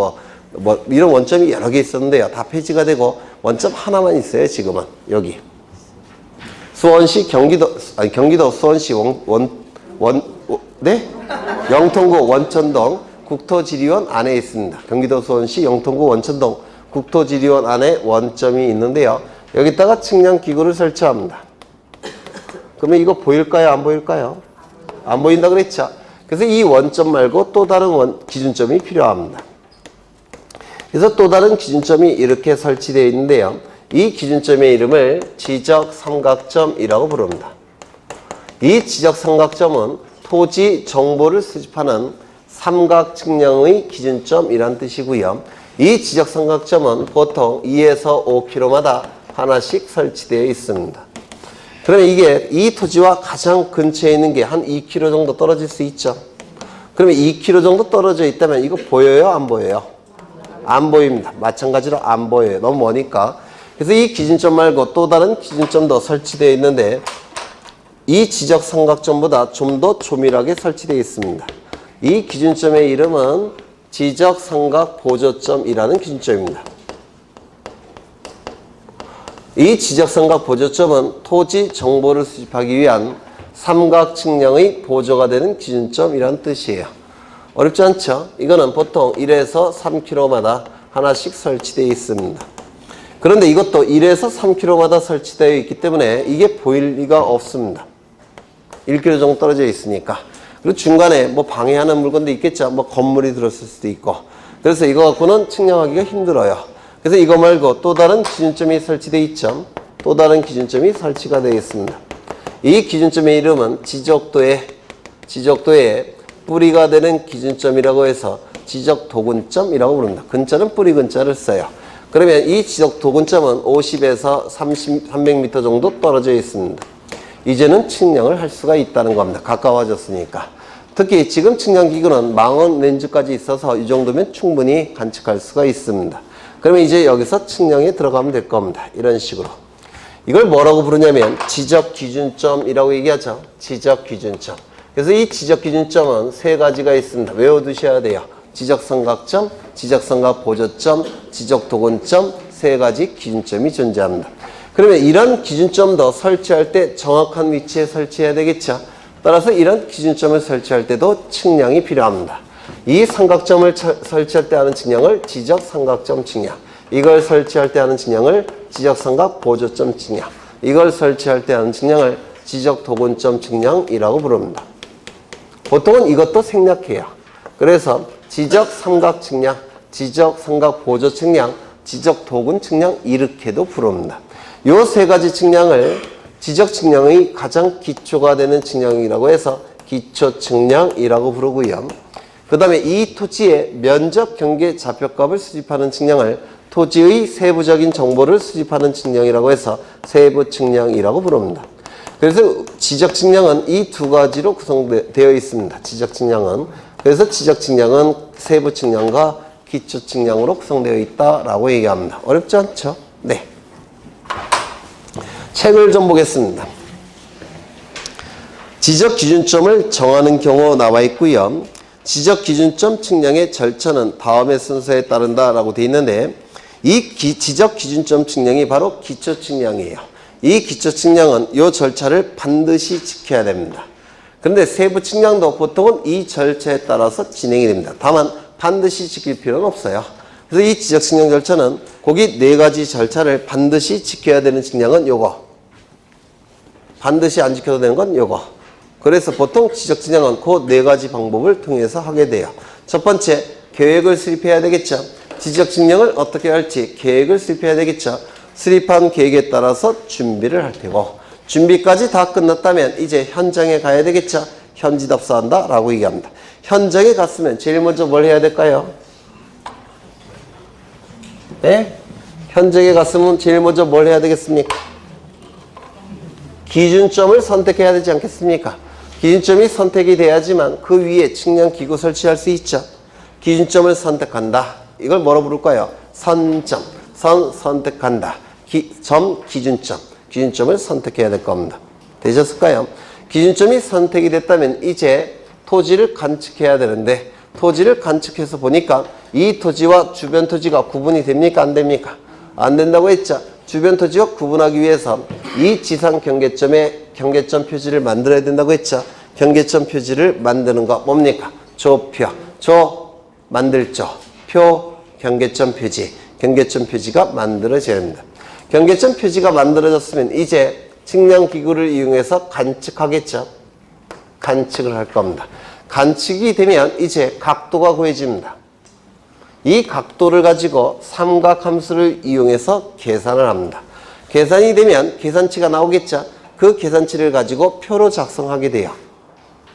이런 원점이 여러 개 있었는데요. 다 폐지가 되고 원점 하나만 있어요. 지금은 여기 수원시 경기도 수원시 네? 영통구 원천동 국토지리원 안에 있습니다. 경기도 수원시 영통구 원천동 국토지리원 안에 원점이 있는데요. 여기다가 측량기구를 설치합니다. 그러면 이거 보일까요? 안 보일까요? 안 보인다 그랬죠? 그래서 이 원점 말고 또 다른 기준점이 필요합니다. 그래서 또 다른 기준점이 이렇게 설치되어 있는데요. 이 기준점의 이름을 지적삼각점이라고 부릅니다. 이 지적삼각점은 토지 정보를 수집하는 삼각 측량의 기준점이란 뜻이고요. 이 지적삼각점은 보통 2에서 5km마다 하나씩 설치되어 있습니다. 그러면 이게 이 토지와 가장 근처에 있는 게 한 2km 정도 떨어질 수 있죠. 그러면 2km 정도 떨어져 있다면 이거 보여요? 안 보여요? 안 보입니다. 마찬가지로 안 보여요. 너무 머니까. 그래서 이 기준점 말고 또 다른 기준점도 설치되어 있는데 이 지적삼각점보다 좀 더 조밀하게 설치되어 있습니다. 이 기준점의 이름은 지적삼각보조점이라는 기준점입니다. 이 지적삼각보조점은 토지 정보를 수집하기 위한 삼각 측량의 보조가 되는 기준점이라는 뜻이에요. 어렵지 않죠? 이거는 보통 1에서 3km마다 하나씩 설치되어 있습니다. 그런데 이것도 1에서 3km마다 설치되어 있기 때문에 이게 보일 리가 없습니다. 1km 정도 떨어져 있으니까. 그리고 중간에 뭐 방해하는 물건도 있겠죠. 뭐 건물이 들었을 수도 있고. 그래서 이거 갖고는 측량하기가 힘들어요. 그래서 이거 말고 또 다른 기준점이 설치되어 있죠. 또 다른 기준점이 설치가 되어 있습니다. 이 기준점의 이름은 지적도의 뿌리가 되는 기준점이라고 해서 지적도근점이라고 부릅니다. 근자는 뿌리 근자를 써요. 그러면 이 지적도근점은 50에서 300m 정도 떨어져 있습니다. 이제는 측량을 할 수가 있다는 겁니다. 가까워졌으니까. 특히 지금 측량기구는 망원 렌즈까지 있어서 이 정도면 충분히 관측할 수가 있습니다. 그러면 이제 여기서 측량에 들어가면 될 겁니다. 이런 식으로. 이걸 뭐라고 부르냐면 지적기준점이라고 얘기하죠. 지적기준점. 그래서 이 지적기준점은 세 가지가 있습니다. 외워두셔야 돼요. 지적삼각점, 지적삼각보조점, 지적도근점 세 가지 기준점이 존재합니다. 그러면 이런 기준점도 설치할 때 정확한 위치에 설치해야 되겠죠. 따라서 이런 기준점을 설치할 때도 측량이 필요합니다. 이 삼각점을 설치할 때 하는 측량을 지적삼각점 측량, 이걸 설치할 때 하는 측량을 지적삼각보조점 측량, 이걸 설치할 때 하는 측량을 지적도근점 측량이라고 부릅니다. 보통은 이것도 생략해요. 그래서 지적삼각 측량, 지적삼각보조 측량, 지적도근 측량 이렇게도 부릅니다. 요 세 가지 측량을 지적 측량의 가장 기초가 되는 측량이라고 해서 기초 측량이라고 부르고요. 그 다음에 이 토지의 면적 경계 좌표값을 수집하는 측량을 토지의 세부적인 정보를 수집하는 측량이라고 해서 세부 측량이라고 부릅니다. 그래서 지적 측량은 이 두 가지로 구성되어 있습니다. 지적 측량은. 그래서 지적 측량은 세부 측량과 기초 측량으로 구성되어 있다라고 얘기합니다. 어렵지 않죠? 네. 책을 좀 보겠습니다. 지적 기준점을 정하는 경우 나와 있고요. 지적 기준점 측량의 절차는 다음의 순서에 따른다라고 되어 있는데 이 지적 기준점 측량이 바로 기초 측량이에요. 이 기초 측량은 이 절차를 반드시 지켜야 됩니다. 그런데 세부 측량도 보통은 이 절차에 따라서 진행이 됩니다. 다만 반드시 지킬 필요는 없어요. 그래서 이 지적 측량 절차는 거기 4가지 절차를 반드시 지켜야 되는 측량은 요거. 반드시 안 지켜도 되는 건 요거. 그래서 보통 지적 측량은 그 4가지 방법을 통해서 하게 돼요. 첫 번째, 계획을 수립해야 되겠죠. 지적 측량을 어떻게 할지 계획을 수립해야 되겠죠. 수립한 계획에 따라서 준비를 할 테고, 준비까지 다 끝났다면 이제 현장에 가야 되겠죠. 현지 답사한다 라고 얘기합니다. 현장에 갔으면 제일 먼저 뭘 해야 될까요? 네? 현장에 갔으면 제일 먼저 뭘 해야 되겠습니까? 기준점을 선택해야 되지 않겠습니까? 기준점이 선택이 돼야지만 그 위에 측량기구 설치할 수 있죠. 기준점을 선택한다. 이걸 뭐로 부를까요? 선점. 선택한다. 기준점. 기준점을 선택해야 될 겁니다. 되셨을까요? 기준점이 선택이 됐다면 이제 토지를 관측해야 되는데, 토지를 관측해서 보니까 이 토지와 주변 토지가 구분이 됩니까? 안 됩니까? 안 된다고 했죠. 주변 토지와 구분하기 위해서 이 지상 경계점에 경계점 표지를 만들어야 된다고 했죠. 경계점 표지를 만드는 거 뭡니까? 조표. 만들죠. 표, 경계점 표지. 경계점 표지가 만들어져야 됩니다. 경계점 표지가 만들어졌으면 이제 측량기구를 이용해서 관측하겠죠. 관측을 할 겁니다. 관측이 되면 이제 각도가 구해집니다. 이 각도를 가지고 삼각함수를 이용해서 계산을 합니다. 계산이 되면 계산치가 나오겠죠. 그 계산치를 가지고 표로 작성하게 돼요.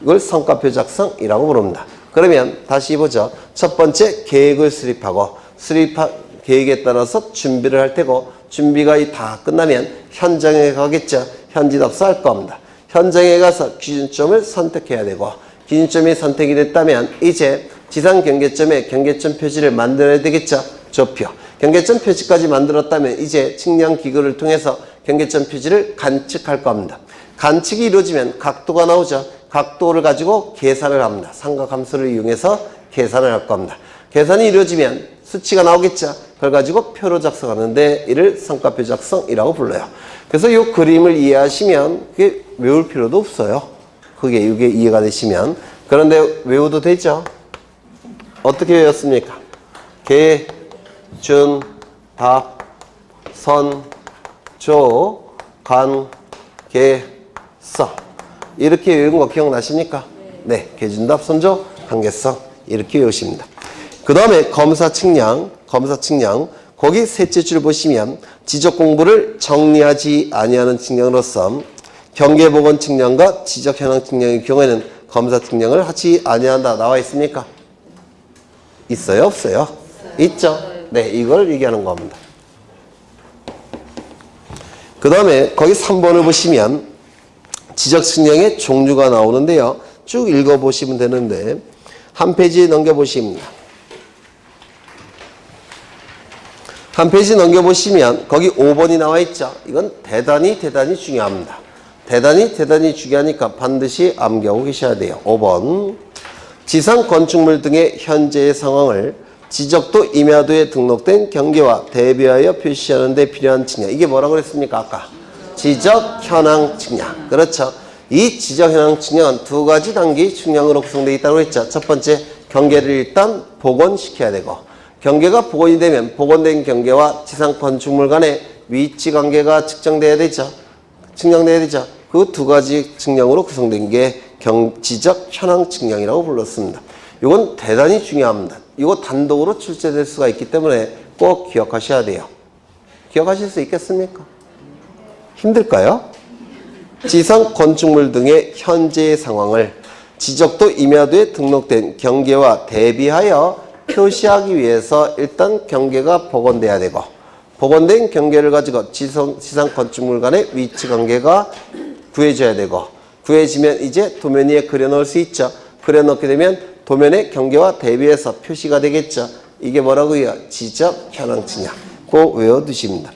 이걸 성과표 작성이라고 부릅니다. 그러면 다시 보죠. 첫 번째, 계획을 수립하고, 수립한 계획에 따라서 준비를 할 테고, 준비가 다 끝나면 현장에 가겠죠. 현지 답사할 겁니다. 현장에 가서 기준점을 선택해야 되고, 기준점이 선택이 됐다면 이제 지상 경계점에 경계점 표지를 만들어야 되겠죠. 조표. 경계점 표지까지 만들었다면 이제 측량 기구를 통해서 경계점 표지를 관측할 겁니다. 관측이 이루어지면 각도가 나오죠. 각도를 가지고 계산을 합니다. 삼각함수를 이용해서 계산을 할 겁니다. 계산이 이루어지면 수치가 나오겠죠. 그걸 가지고 표로 작성하는데 이를 성과표 작성이라고 불러요. 그래서 이 그림을 이해하시면 그게 외울 필요도 없어요. 이게 이해가 되시면. 그런데 외워도 되죠. 어떻게 외웠습니까? 개, 준, 답, 선, 조, 관, 개, 서. 이렇게 외운 거 기억나십니까? 네. 개준답, 선조, 관계성. 이렇게 외우십니다. 그 다음에 검사 측량. 거기 셋째 줄 보시면 지적 공부를 정리하지 아니하는 측량으로서 경계보건 측량과 지적 현황 측량의 경우에는 검사 측량을 하지 아니한다. 나와 있습니까? 있어요? 없어요? 있죠? 네. 이걸 얘기하는 겁니다. 그 다음에 거기 3번을 보시면 지적 측량의 종류가 나오는데요. 쭉 읽어보시면 되는데 한 페이지 넘겨보십니다. 한 페이지 넘겨보시면 거기 5번이 나와 있죠. 이건 대단히 중요합니다. 대단히 중요하니까 반드시 암기하고 계셔야 돼요. 5번. 지상 건축물 등의 현재의 상황을 지적도 임야도에 등록된 경계와 대비하여 표시하는 데 필요한 측량. 이게 뭐라고 그랬습니까? 아까. 지적 현황 측량. 그렇죠. 이 지적 현황 측량은 2가지 단계의 측량으로 구성되어 있다고 했죠. 첫 번째, 경계를 일단 복원시켜야 되고, 경계가 복원이 되면 복원된 경계와 지상 건축물 간의 위치 관계가 측정돼야 되죠. 측량돼야 되죠. 그 2가지 측량으로 구성된 게 지적 현황 측량이라고 불렀습니다. 이건 대단히 중요합니다. 이거 단독으로 출제될 수가 있기 때문에 꼭 기억하셔야 돼요. 기억하실 수 있겠습니까? 힘들까요? 지상 건축물 등의 현재의 상황을 지적도 임야도에 등록된 경계와 대비하여 표시하기 위해서 일단 경계가 복원돼야 되고, 복원된 경계를 가지고 지상 건축물 간의 위치 관계가 구해져야 되고, 구해지면 이제 도면 위에 그려놓을 수 있죠. 그려놓게 되면 도면의 경계와 대비해서 표시가 되겠죠. 이게 뭐라고요? 지적 현황 측량. 꼭 외워두십니다.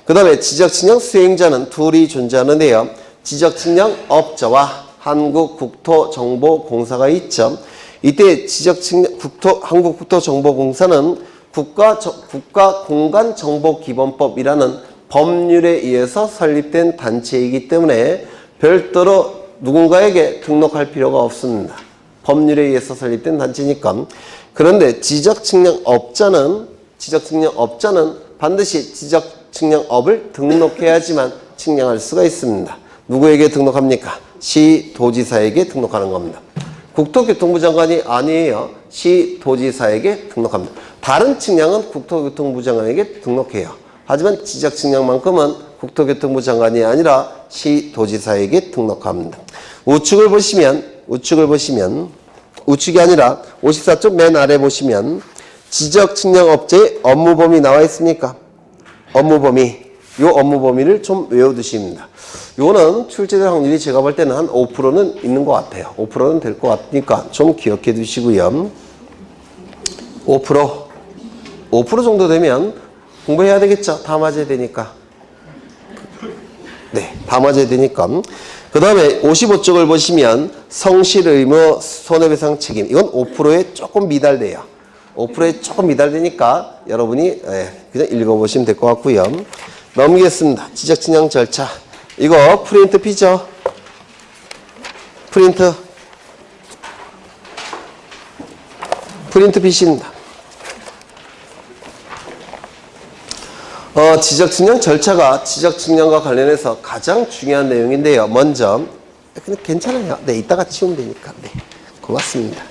그 다음에 지적 측량 수행자는 둘이 존재하는데요. 지적 측량 업자와 한국국토정보공사가 있죠. 이때 지적 측량 한국국토정보공사는 국가공간정보기본법이라는 법률에 의해서 설립된 단체이기 때문에 별도로 누군가에게 등록할 필요가 없습니다. 법률에 의해서 설립된 단체니까. 그런데 지적 측량 업자는 지적측량업자는 반드시 지적측량업을 등록해야지만 측량할 수가 있습니다. 누구에게 등록합니까? 시도지사에게 등록하는 겁니다. 국토교통부 장관이 아니에요. 시도지사에게 등록합니다. 다른 측량은 국토교통부 장관에게 등록해요. 하지만 지적측량만큼은 국토교통부 장관이 아니라 시도지사에게 등록합니다. 우측을 보시면 우측이 아니라 54쪽 맨 아래 보시면 지적측량업자의 업무범위 나와 있습니까? 업무범위. 이 업무범위를 좀 외워두십니다. 요거는 출제될 확률이 제가 볼 때는 한 5%는 있는 것 같아요. 5%는 될 것 같으니까 좀 기억해 두시고요. 5% 정도 되면 공부해야 되겠죠? 다 맞아야 되니까. 네, 다 맞아야 되니까. 그 다음에 55쪽을 보시면 성실의무 손해배상 책임. 이건 5%에 조금 미달돼요. 5%에 조금 미달되니까 여러분이 그냥 읽어보시면 될 것 같고요. 넘기겠습니다. 지적측량 절차. 이거 프린트 피죠? 프린트 피입니다. 지적측량 절차가 지적측량과 관련해서 가장 중요한 내용인데요. 먼저, 근데 괜찮아요. 네, 이따가 치우면 되니까. 네, 고맙습니다.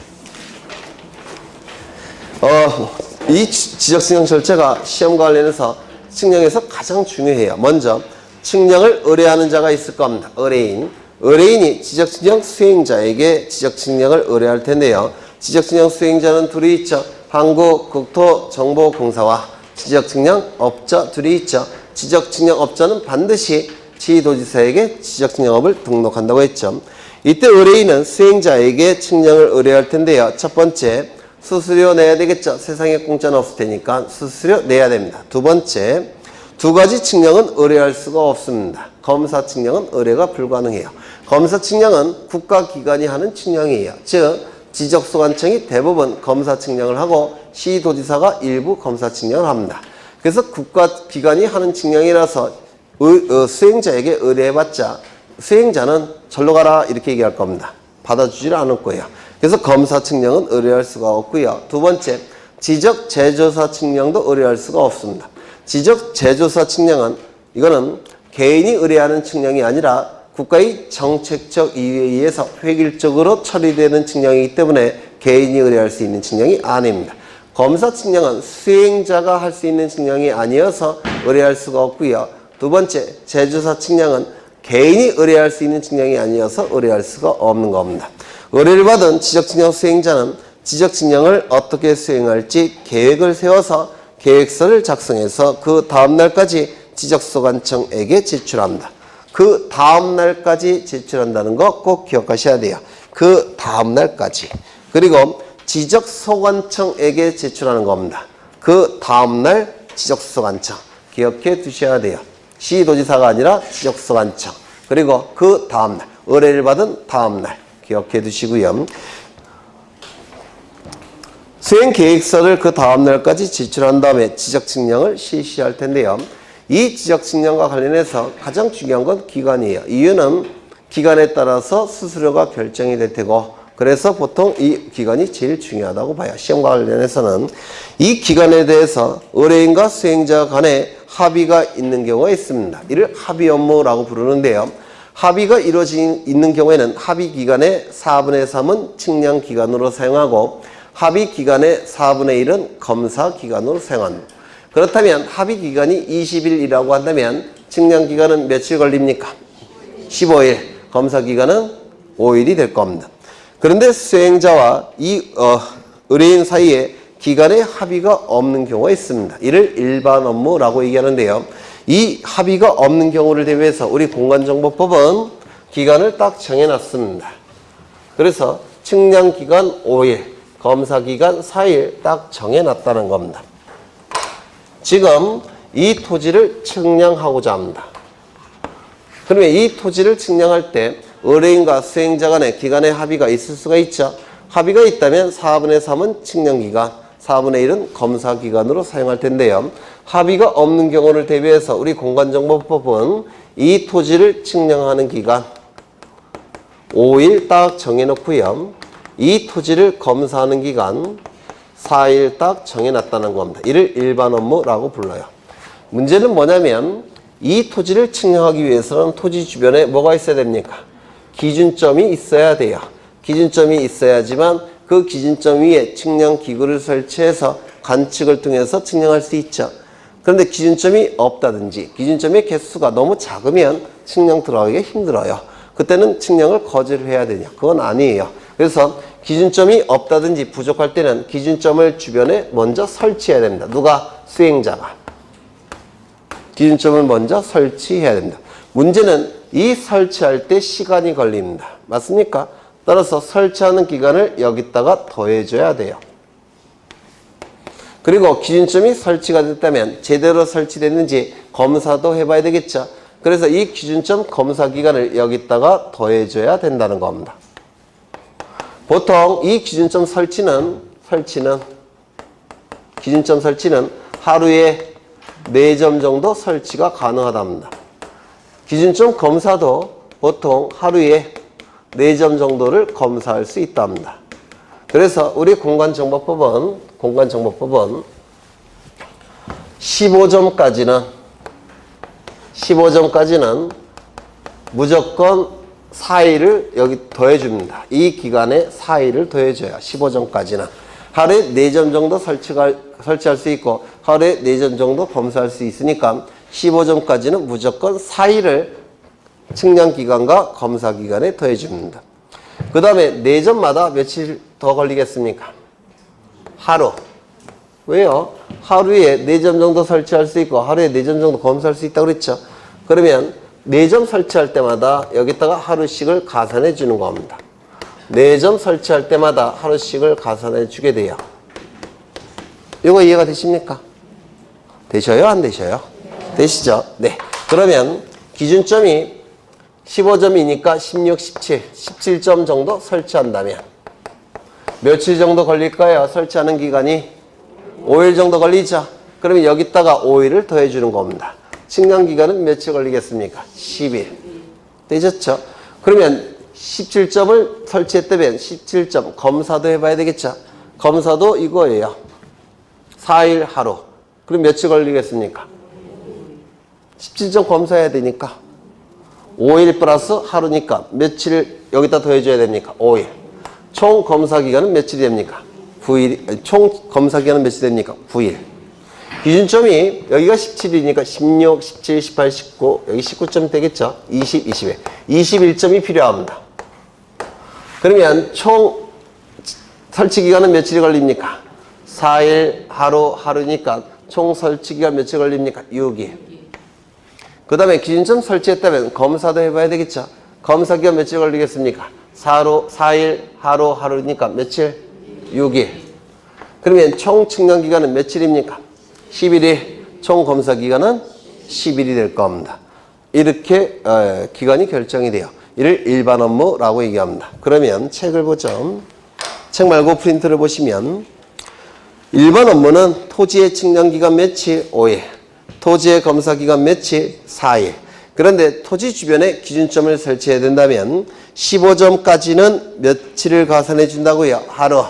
이 지적측량 절차가 시험과 관련해서 측량에서 가장 중요해요. 먼저, 측량을 의뢰하는 자가 있을 겁니다. 의뢰인이 지적측량 수행자에게 지적측량을 의뢰할 텐데요. 지적측량 수행자는 둘이 있죠. 한국국토정보공사와 지적측량업자 둘이 있죠. 지적측량업자는 반드시 시도지사에게 지적측량업을 등록한다고 했죠. 이때 의뢰인은 수행자에게 측량을 의뢰할 텐데요. 첫 번째, 수수료 내야 되겠죠. 세상에 공짜는 없을 테니까 수수료 내야 됩니다. 두 번째, 두 가지 측량은 의뢰할 수가 없습니다. 검사 측량은 의뢰가 불가능해요. 검사 측량은 국가기관이 하는 측량이에요. 즉 지적소관청이 대부분 검사 측량을 하고 시도지사가 일부 검사 측량을 합니다. 그래서 국가기관이 하는 측량이라서 수행자에게 의뢰해봤자 수행자는 절로 가라 이렇게 얘기할 겁니다. 받아주질 않을 거예요. 그래서 검사 측량은 의뢰할 수가 없고요. 두 번째, 지적 제조사 측량도 의뢰할 수가 없습니다. 지적 제조사 측량은 이거는 개인이 의뢰하는 측량이 아니라 국가의 정책적 이유에 의해서 획일적으로 처리되는 측량이기 때문에 개인이 의뢰할 수 있는 측량이 아닙니다. 검사 측량은 수행자가 할 수 있는 측량이 아니어서 의뢰할 수가 없고요. 두 번째, 제조사 측량은 개인이 의뢰할 수 있는 측량이 아니어서 의뢰할 수가 없는 겁니다. 의뢰를 받은 지적측량 수행자는 지적측량을 어떻게 수행할지 계획을 세워서 계획서를 작성해서 그 다음날까지 지적소관청에게 제출합니다. 그 다음날까지 제출한다는 거 꼭 기억하셔야 돼요. 그 다음날까지. 그리고 지적소관청에게 제출하는 겁니다. 그 다음날 지적소관청. 기억해 두셔야 돼요. 시도지사가 아니라 지적소관청. 그리고 그 다음날. 의뢰를 받은 다음날. 기억해 두시고요. 수행계획서를 그 다음날까지 제출한 다음에 지적측량을 실시할 텐데요. 이 지적측량과 관련해서 가장 중요한 건 기간이에요. 이유는 기간에 따라서 수수료가 결정이 될 테고 그래서 보통 이 기간이 제일 중요하다고 봐요. 시험과 관련해서는 이 기간에 대해서 의뢰인과 수행자 간에 합의가 있는 경우가 있습니다. 이를 합의 업무라고 부르는데요. 합의가 이루어져 있는 경우에는 합의 기간의 4분의 3은 측량 기간으로 사용하고 합의 기간의 4분의 1은 검사 기간으로 사용합니다. 그렇다면 합의 기간이 20일이라고 한다면 측량 기간은 며칠 걸립니까? 15일. 검사 기간은 5일이 될 겁니다. 그런데 수행자와 이 의뢰인 사이에 기간에 합의가 없는 경우가 있습니다. 이를 일반 업무라고 얘기하는데요. 이 합의가 없는 경우를 대비해서 우리 공간정보법은 기간을 딱 정해놨습니다. 그래서 측량 기간 5일, 검사 기간 4일 딱 정해놨다는 겁니다. 지금 이 토지를 측량하고자 합니다. 그러면 이 토지를 측량할 때 의뢰인과 수행자 간의 기간의 합의가 있을 수가 있죠. 합의가 있다면 4분의 3은 측량기간, 4분의 1은 검사기간으로 사용할 텐데요. 합의가 없는 경우를 대비해서 우리 공간정보법은 이 토지를 측량하는 기간 5일 딱 정해놓고요. 이 토지를 검사하는 기간 4일 딱 정해놨다는 겁니다. 이를 일반 업무라고 불러요. 문제는 뭐냐면 이 토지를 측량하기 위해서는 토지 주변에 뭐가 있어야 됩니까? 기준점이 있어야 돼요. 기준점이 있어야지만 그 기준점 위에 측량 기구를 설치해서 관측을 통해서 측량할 수 있죠. 그런데 기준점이 없다든지 기준점의 개수가 너무 작으면 측량 들어가기가 힘들어요. 그때는 측량을 거절을 해야 되냐? 그건 아니에요. 그래서 기준점이 없다든지 부족할 때는 기준점을 주변에 먼저 설치해야 됩니다. 누가? 수행자가. 기준점을 먼저 설치해야 됩니다. 문제는 이 설치할 때 시간이 걸립니다. 맞습니까? 따라서 설치하는 기간을 여기다가 더해줘야 돼요. 그리고 기준점이 설치가 됐다면 제대로 설치됐는지 검사도 해봐야 되겠죠. 그래서 이 기준점 검사 기간을 여기다가 더해줘야 된다는 겁니다. 보통 이 기준점 기준점 설치는 하루에 4점 정도 설치가 가능하답니다. 기준점 검사도 보통 하루에 4점 정도를 검사할 수 있답니다. 그래서 우리 공간정보법은 15점까지는 무조건 4일을 여기 더해줍니다. 이 기간에 4일을 더해줘요. 15점까지는. 하루에 4점 정도 설치할 수 있고 하루에 4점 정도 검사할 수 있으니까 15점까지는 무조건 4일을 측량 기간과 검사 기간에 더해줍니다. 그 다음에 4점마다 며칠 더 걸리겠습니까? 하루. 왜요? 하루에 4점 정도 설치할 수 있고 하루에 4점 정도 검사할 수 있다고 그랬죠. 그러면 4점 설치할 때마다 여기다가 하루씩을 가산해 주는 겁니다. 4점 설치할 때마다 하루씩을 가산해 주게 돼요. 이거 이해가 되십니까? 되셔요? 안 되셔요? 되시죠? 네. 그러면 기준점이 15점이니까 16, 17, 17점 정도 설치한다면 며칠 정도 걸릴까요? 설치하는 기간이 5일 정도 걸리죠? 그러면 여기다가 5일을 더해주는 겁니다. 측량 기간은 며칠 걸리겠습니까? 10일. 되셨죠? 그러면 17점을 설치했다면 17점 검사도 해봐야 되겠죠? 검사도 이거예요. 4일 하루. 그럼 며칠 걸리겠습니까? 17점 검사해야 되니까 5일 플러스 하루니까 며칠을 여기다 더해줘야 됩니까? 5일. 총 검사 기간은 며칠이 됩니까? 9일. 총 검사 기간은 며칠 됩니까? 9일. 기준점이 여기가 17이니까 16, 17, 18, 19 여기 19점 되겠죠? 20, 21. 21점이 필요합니다. 그러면 총 설치 기간은 며칠이 걸립니까? 4일 하루니까 총 설치 기간 며칠 걸립니까? 6일. 그 다음에 기준점 설치했다면 검사도 해봐야 되겠죠? 검사 기간 며칠 걸리겠습니까? 4일 하루니까 며칠? 6일. 그러면 총 측량 기간은 며칠입니까? 11일. 총 검사 기간은 10일이 될 겁니다. 이렇게 기간이 결정이 돼요. 이를 일반 업무라고 얘기합니다. 그러면 책을 보죠. 책 말고 프린트를 보시면 일반 업무는 토지의 측량 기간 며칠? 5일. 토지의 검사 기간 며칠? 4일. 그런데 토지 주변에 기준점을 설치해야 된다면 15점까지는 며칠을 가산해 준다고요? 하루.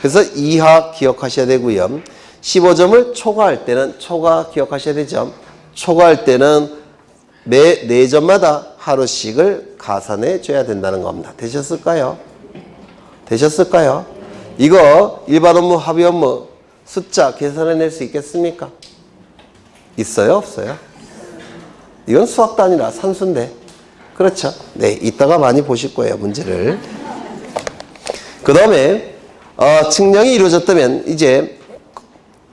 그래서 이하 기억하셔야 되고요. 15점을 초과할 때는 초과 기억하셔야 되죠. 초과할 때는 매 4점마다 하루씩을 가산해 줘야 된다는 겁니다. 되셨을까요? 되셨을까요? 이거 일반 업무, 합의 업무 숫자 계산해낼 수 있겠습니까? 있어요? 없어요? 이건 수학도 아니라 산수인데. 그렇죠? 네, 이따가 많이 보실 거예요, 문제를. 그 다음에 측량이 이루어졌다면 이제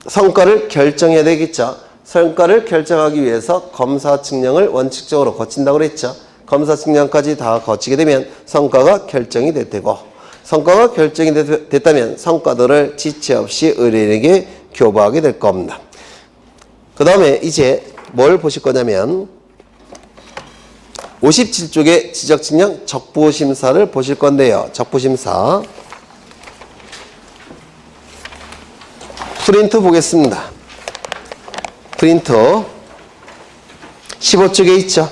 성과를 결정해야 되겠죠. 성과를 결정하기 위해서 검사 측량을 원칙적으로 거친다고 그랬죠. 검사 측량까지 다 거치게 되면 성과가 결정이 될 테고, 성과가 결정이 됐다면 성과들을 지체 없이 의뢰인에게 교부하게 될 겁니다. 그 다음에 이제 뭘 보실 거냐면 57쪽의 지적측량 적부심사를 보실 건데요. 적부심사 프린트 보겠습니다. 프린트 15쪽에 있죠.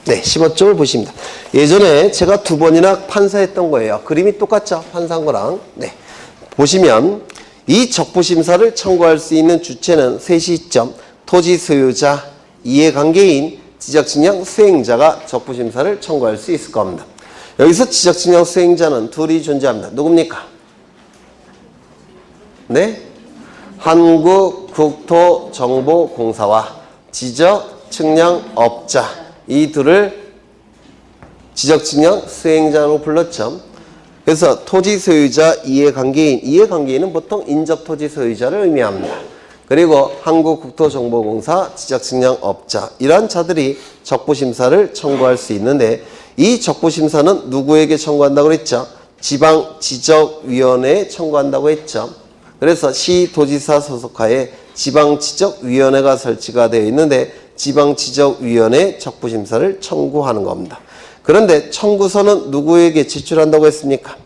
네, 15쪽을 보십니다. 예전에 제가 2번이나 판사했던 거예요. 그림이 똑같죠? 판사한 거랑. 네. 보시면 이 적부심사를 청구할 수 있는 주체는 세 시점, 토지 소유자, 이해관계인, 지적측량 수행자가 적부심사를 청구할 수 있을 겁니다. 여기서 지적측량 수행자는 둘이 존재합니다. 누굽니까? 네? 한국국토정보공사와 지적측량업자, 이 둘을 지적측량 수행자로 불렀죠. 그래서 토지 소유자, 이해관계인, 이해관계인은 보통 인접토지 소유자를 의미합니다. 그리고 한국국토정보공사, 지적측량업자, 이러한 자들이 적부심사를 청구할 수 있는데, 이 적부심사는 누구에게 청구한다고 그랬죠? 지방지적위원회에 청구한다고 했죠. 그래서 시도지사 소속하에 지방지적위원회가 설치가 되어 있는데, 지방지적위원회 적부심사를 청구하는 겁니다. 그런데 청구서는 누구에게 제출한다고 했습니까?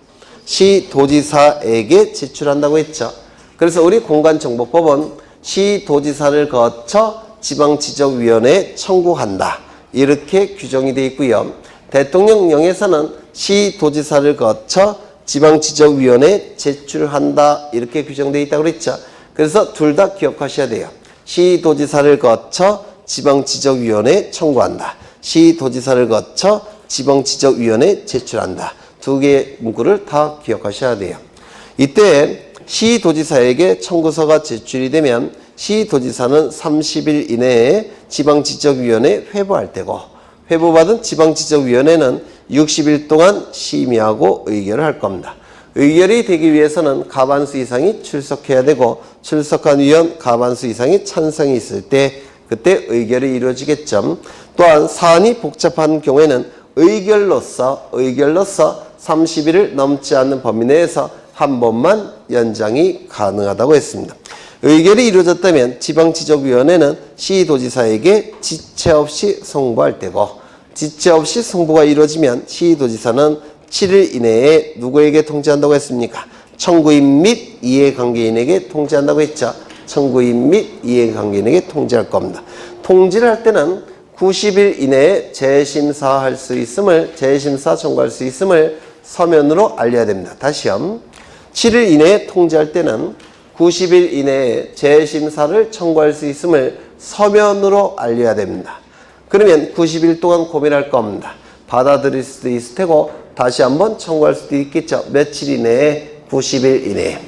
시도지사에게 제출한다고 했죠. 그래서 우리 공간정보법은 시도지사를 거쳐 지방지적위원회에 청구한다, 이렇게 규정이 되어 있고요. 대통령령에서는 시도지사를 거쳐 지방지적위원회에 제출한다, 이렇게 규정되어 있다고 그랬죠. 그래서 둘 다 기억하셔야 돼요. 시도지사를 거쳐 지방지적위원회에 청구한다, 시도지사를 거쳐 지방지적위원회에 제출한다. 두 개의 문구를 다 기억하셔야 돼요. 이때 시도지사에게 청구서가 제출이 되면 시도지사는 30일 이내에 지방지적위원회에 회부할 때고, 회부받은 지방지적위원회는 60일 동안 심의하고 의결을 할 겁니다. 의결이 되기 위해서는 과반수 이상이 출석해야 되고, 출석한 위원 과반수 이상의 찬성이 있을 때 그때 의결이 이루어지겠죠. 또한 사안이 복잡한 경우에는 의결로서 30일을 넘지 않는 범위 내에서 한 번만 연장이 가능하다고 했습니다. 의결이 이루어졌다면 지방지적위원회는 시도지사에게 지체 없이 송부할 때고, 지체 없이 송부가 이루어지면 시도지사는 7일 이내에 누구에게 통지한다고 했습니까? 청구인 및 이해관계인에게 통지한다고 했죠. 청구인 및 이해관계인에게 통지할 겁니다. 통지를 할 때는 90일 이내에 재심사 청구할 수 있음을 서면으로 알려야 됩니다. 다시요. 7일 이내에 통지할 때는 90일 이내에 재심사를 청구할 수 있음을 서면으로 알려야 됩니다. 그러면 90일 동안 고민할 겁니다. 받아들일 수도 있을 테고 다시 한번 청구할 수도 있겠죠. 며칠 이내에? 90일 이내에.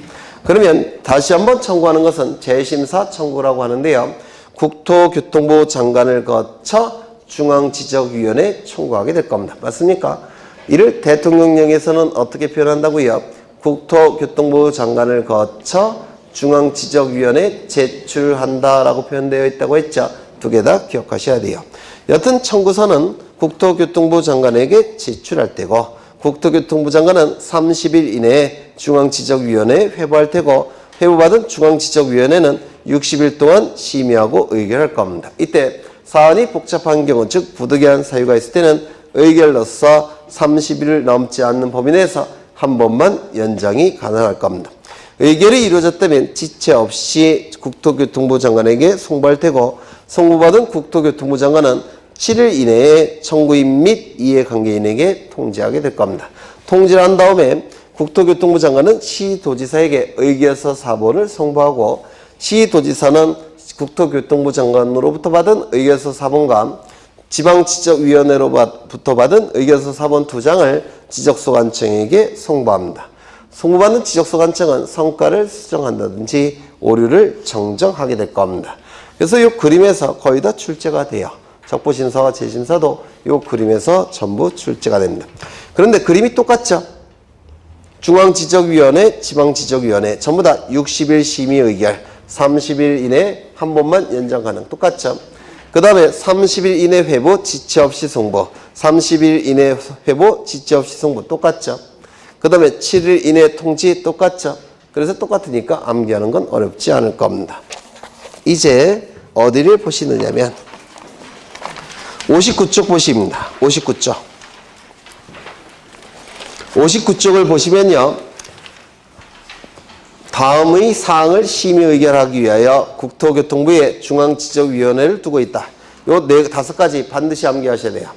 그러면 다시 한번 청구하는 것은 재심사 청구라고 하는데요. 국토교통부 장관을 거쳐 중앙지적위원회에 청구하게 될 겁니다. 맞습니까? 이를 대통령령에서는 어떻게 표현한다고요? 국토교통부 장관을 거쳐 중앙지적위원회에 제출한다라고 표현되어 있다고 했죠. 두 개 다 기억하셔야 돼요. 여튼 청구서는 국토교통부 장관에게 제출할 때고, 국토교통부 장관은 30일 이내에 중앙지적위원회에 회부할 테고, 회부받은 중앙지적위원회는 60일 동안 심의하고 의결할 겁니다. 이때 사안이 복잡한 경우, 즉 부득이한 사유가 있을 때는 의결로서 30일을 넘지 않는 범위 내에서 한 번만 연장이 가능할 겁니다. 의결이 이루어졌다면 지체 없이 국토교통부 장관에게 송부할 테고, 송부받은 국토교통부 장관은 7일 이내에 청구인 및 이해관계인에게 통지하게 될 겁니다. 통지를 한 다음에 국토교통부 장관은 시도지사에게 의결서 4본을 송부하고, 시도지사는 국토교통부 장관으로부터 받은 의결서 4본과 지방지적위원회로부터 받은 의결서 4본 2장을 지적소관청에게 송부합니다. 송부받는 지적소관청은 성과를 수정한다든지 오류를 정정하게 될 겁니다. 그래서 이 그림에서 거의 다 출제가 돼요. 적부심사와 재심사도 이 그림에서 전부 출제가 됩니다. 그런데 그림이 똑같죠? 중앙지적위원회, 지방지적위원회 전부 다 60일 심의 의결, 30일 이내 한 번만 연장 가능. 똑같죠? 그 다음에 30일 이내 회부, 지체 없이 송부, 30일 이내 회부, 지체 없이 송부 똑같죠? 그 다음에 7일 이내 통지 똑같죠? 그래서 똑같으니까 암기하는 건 어렵지 않을 겁니다. 이제 어디를 보시느냐면 59쪽 보십니다. 59쪽. 59쪽을 보시면요. 다음의 사항을 심의 의결하기 위하여 국토교통부에 중앙지적위원회를 두고 있다. 요 5가지 반드시 암기하셔야 돼요.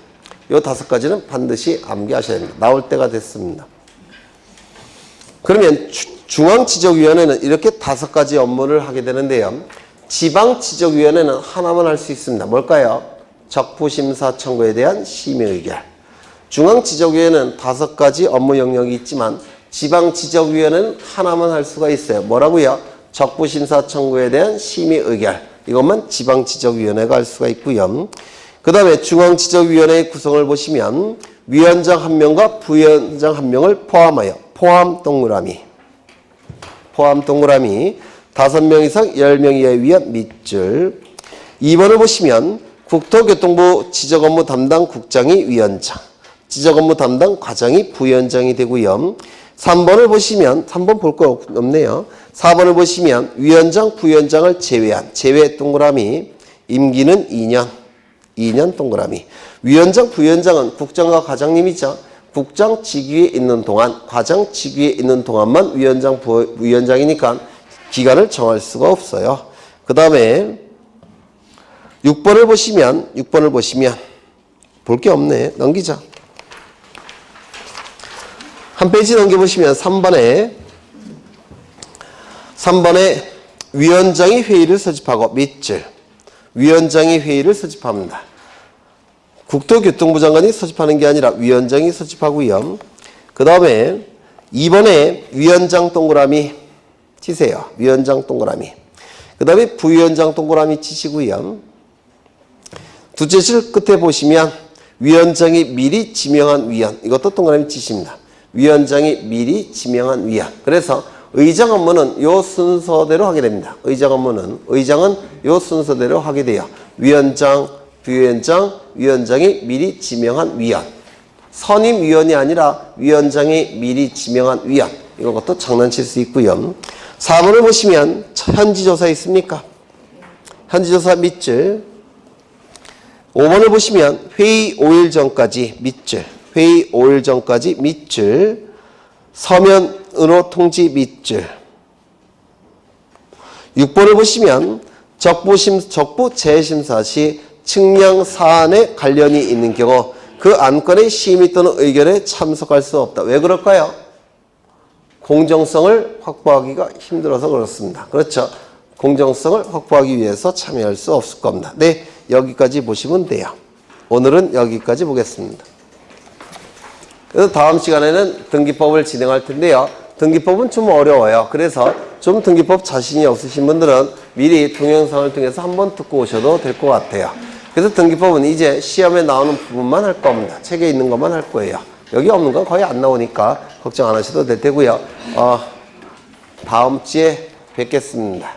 요 5가지는 반드시 암기하셔야 됩니다. 나올 때가 됐습니다. 그러면 중앙지적위원회는 이렇게 5가지 업무를 하게 되는데요. 지방지적위원회는 하나만 할 수 있습니다. 뭘까요? 적부심사 청구에 대한 심의 의결. 중앙지적위원회는 5가지 업무 영역이 있지만 지방지적위원회는 하나만 할 수가 있어요. 뭐라고요? 적부심사 청구에 대한 심의 의결. 이것만 지방지적위원회가 할 수가 있고요. 그 다음에 중앙지적위원회의 구성을 보시면 위원장 1명과 부위원장 1명을 포함하여 포함 동그라미 5명 이상 10명 이하의 위원 밑줄. 2번을 보시면 국토교통부 지적업무 담당 국장이 위원장, 지적업무 담당 과장이 부위원장이 되고요. 3번을 보시면 3번 볼 거 없네요. 4번을 보시면 위원장, 부위원장을 제외한 제외 동그라미 임기는 2년 동그라미. 위원장, 부위원장은 국장과 과장님이죠. 국장 직위에 있는 동안, 과장 직위에 있는 동안만 위원장, 부위원장이니까 기간을 정할 수가 없어요. 그 다음에 6번을 보시면 볼 게 없네. 넘기자. 한 페이지 넘겨보시면 3번에 위원장이 회의를 소집하고 밑줄. 위원장이 회의를 소집합니다. 국토교통부 장관이 소집하는 게 아니라 위원장이 소집하고요. 그 다음에 2번에 위원장 동그라미 치세요. 위원장 동그라미. 그 다음에 부위원장 동그라미 치시고요. 두째 줄 끝에 보시면 위원장이 미리 지명한 위원. 이것도 동그라미 치십니다. 위원장이 미리 지명한 위원. 그래서 의장 업무는 요 순서대로 하게 됩니다. 의장은 요 순서대로 하게 돼요. 위원장, 부위원장, 위원장이 미리 지명한 위원. 선임위원이 아니라 위원장이 미리 지명한 위원. 이것도 장난칠 수 있고요. 4번을 보시면 현지조사 있습니까? 현지조사 밑줄. 5번을 보시면 회의 5일 전까지 밑줄. 회의 5일 전까지 밑줄. 서면으로 통지 밑줄. 6번을 보시면 적부 재심사 시 측량 사안에 관련이 있는 경우 그 안건의 심의 또는 의결에 참석할 수 없다. 왜 그럴까요? 공정성을 확보하기가 힘들어서 그렇습니다. 그렇죠? 공정성을 확보하기 위해서 참여할 수 없을 겁니다. 네, 여기까지 보시면 돼요. 오늘은 여기까지 보겠습니다. 그래서 다음 시간에는 등기법을 진행할 텐데요. 등기법은 좀 어려워요. 그래서 좀 등기법 자신이 없으신 분들은 미리 동영상을 통해서 한번 듣고 오셔도 될 것 같아요. 그래서 등기법은 이제 시험에 나오는 부분만 할 겁니다. 책에 있는 것만 할 거예요. 여기 없는 건 거의 안 나오니까 걱정 안 하셔도 될 테고요. 다음 주에 뵙겠습니다.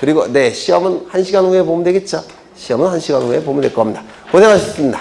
그리고 네, 시험은 1시간 후에 보면 되겠죠? 시험은 1시간 후에 보면 될 겁니다. 고생하셨습니다.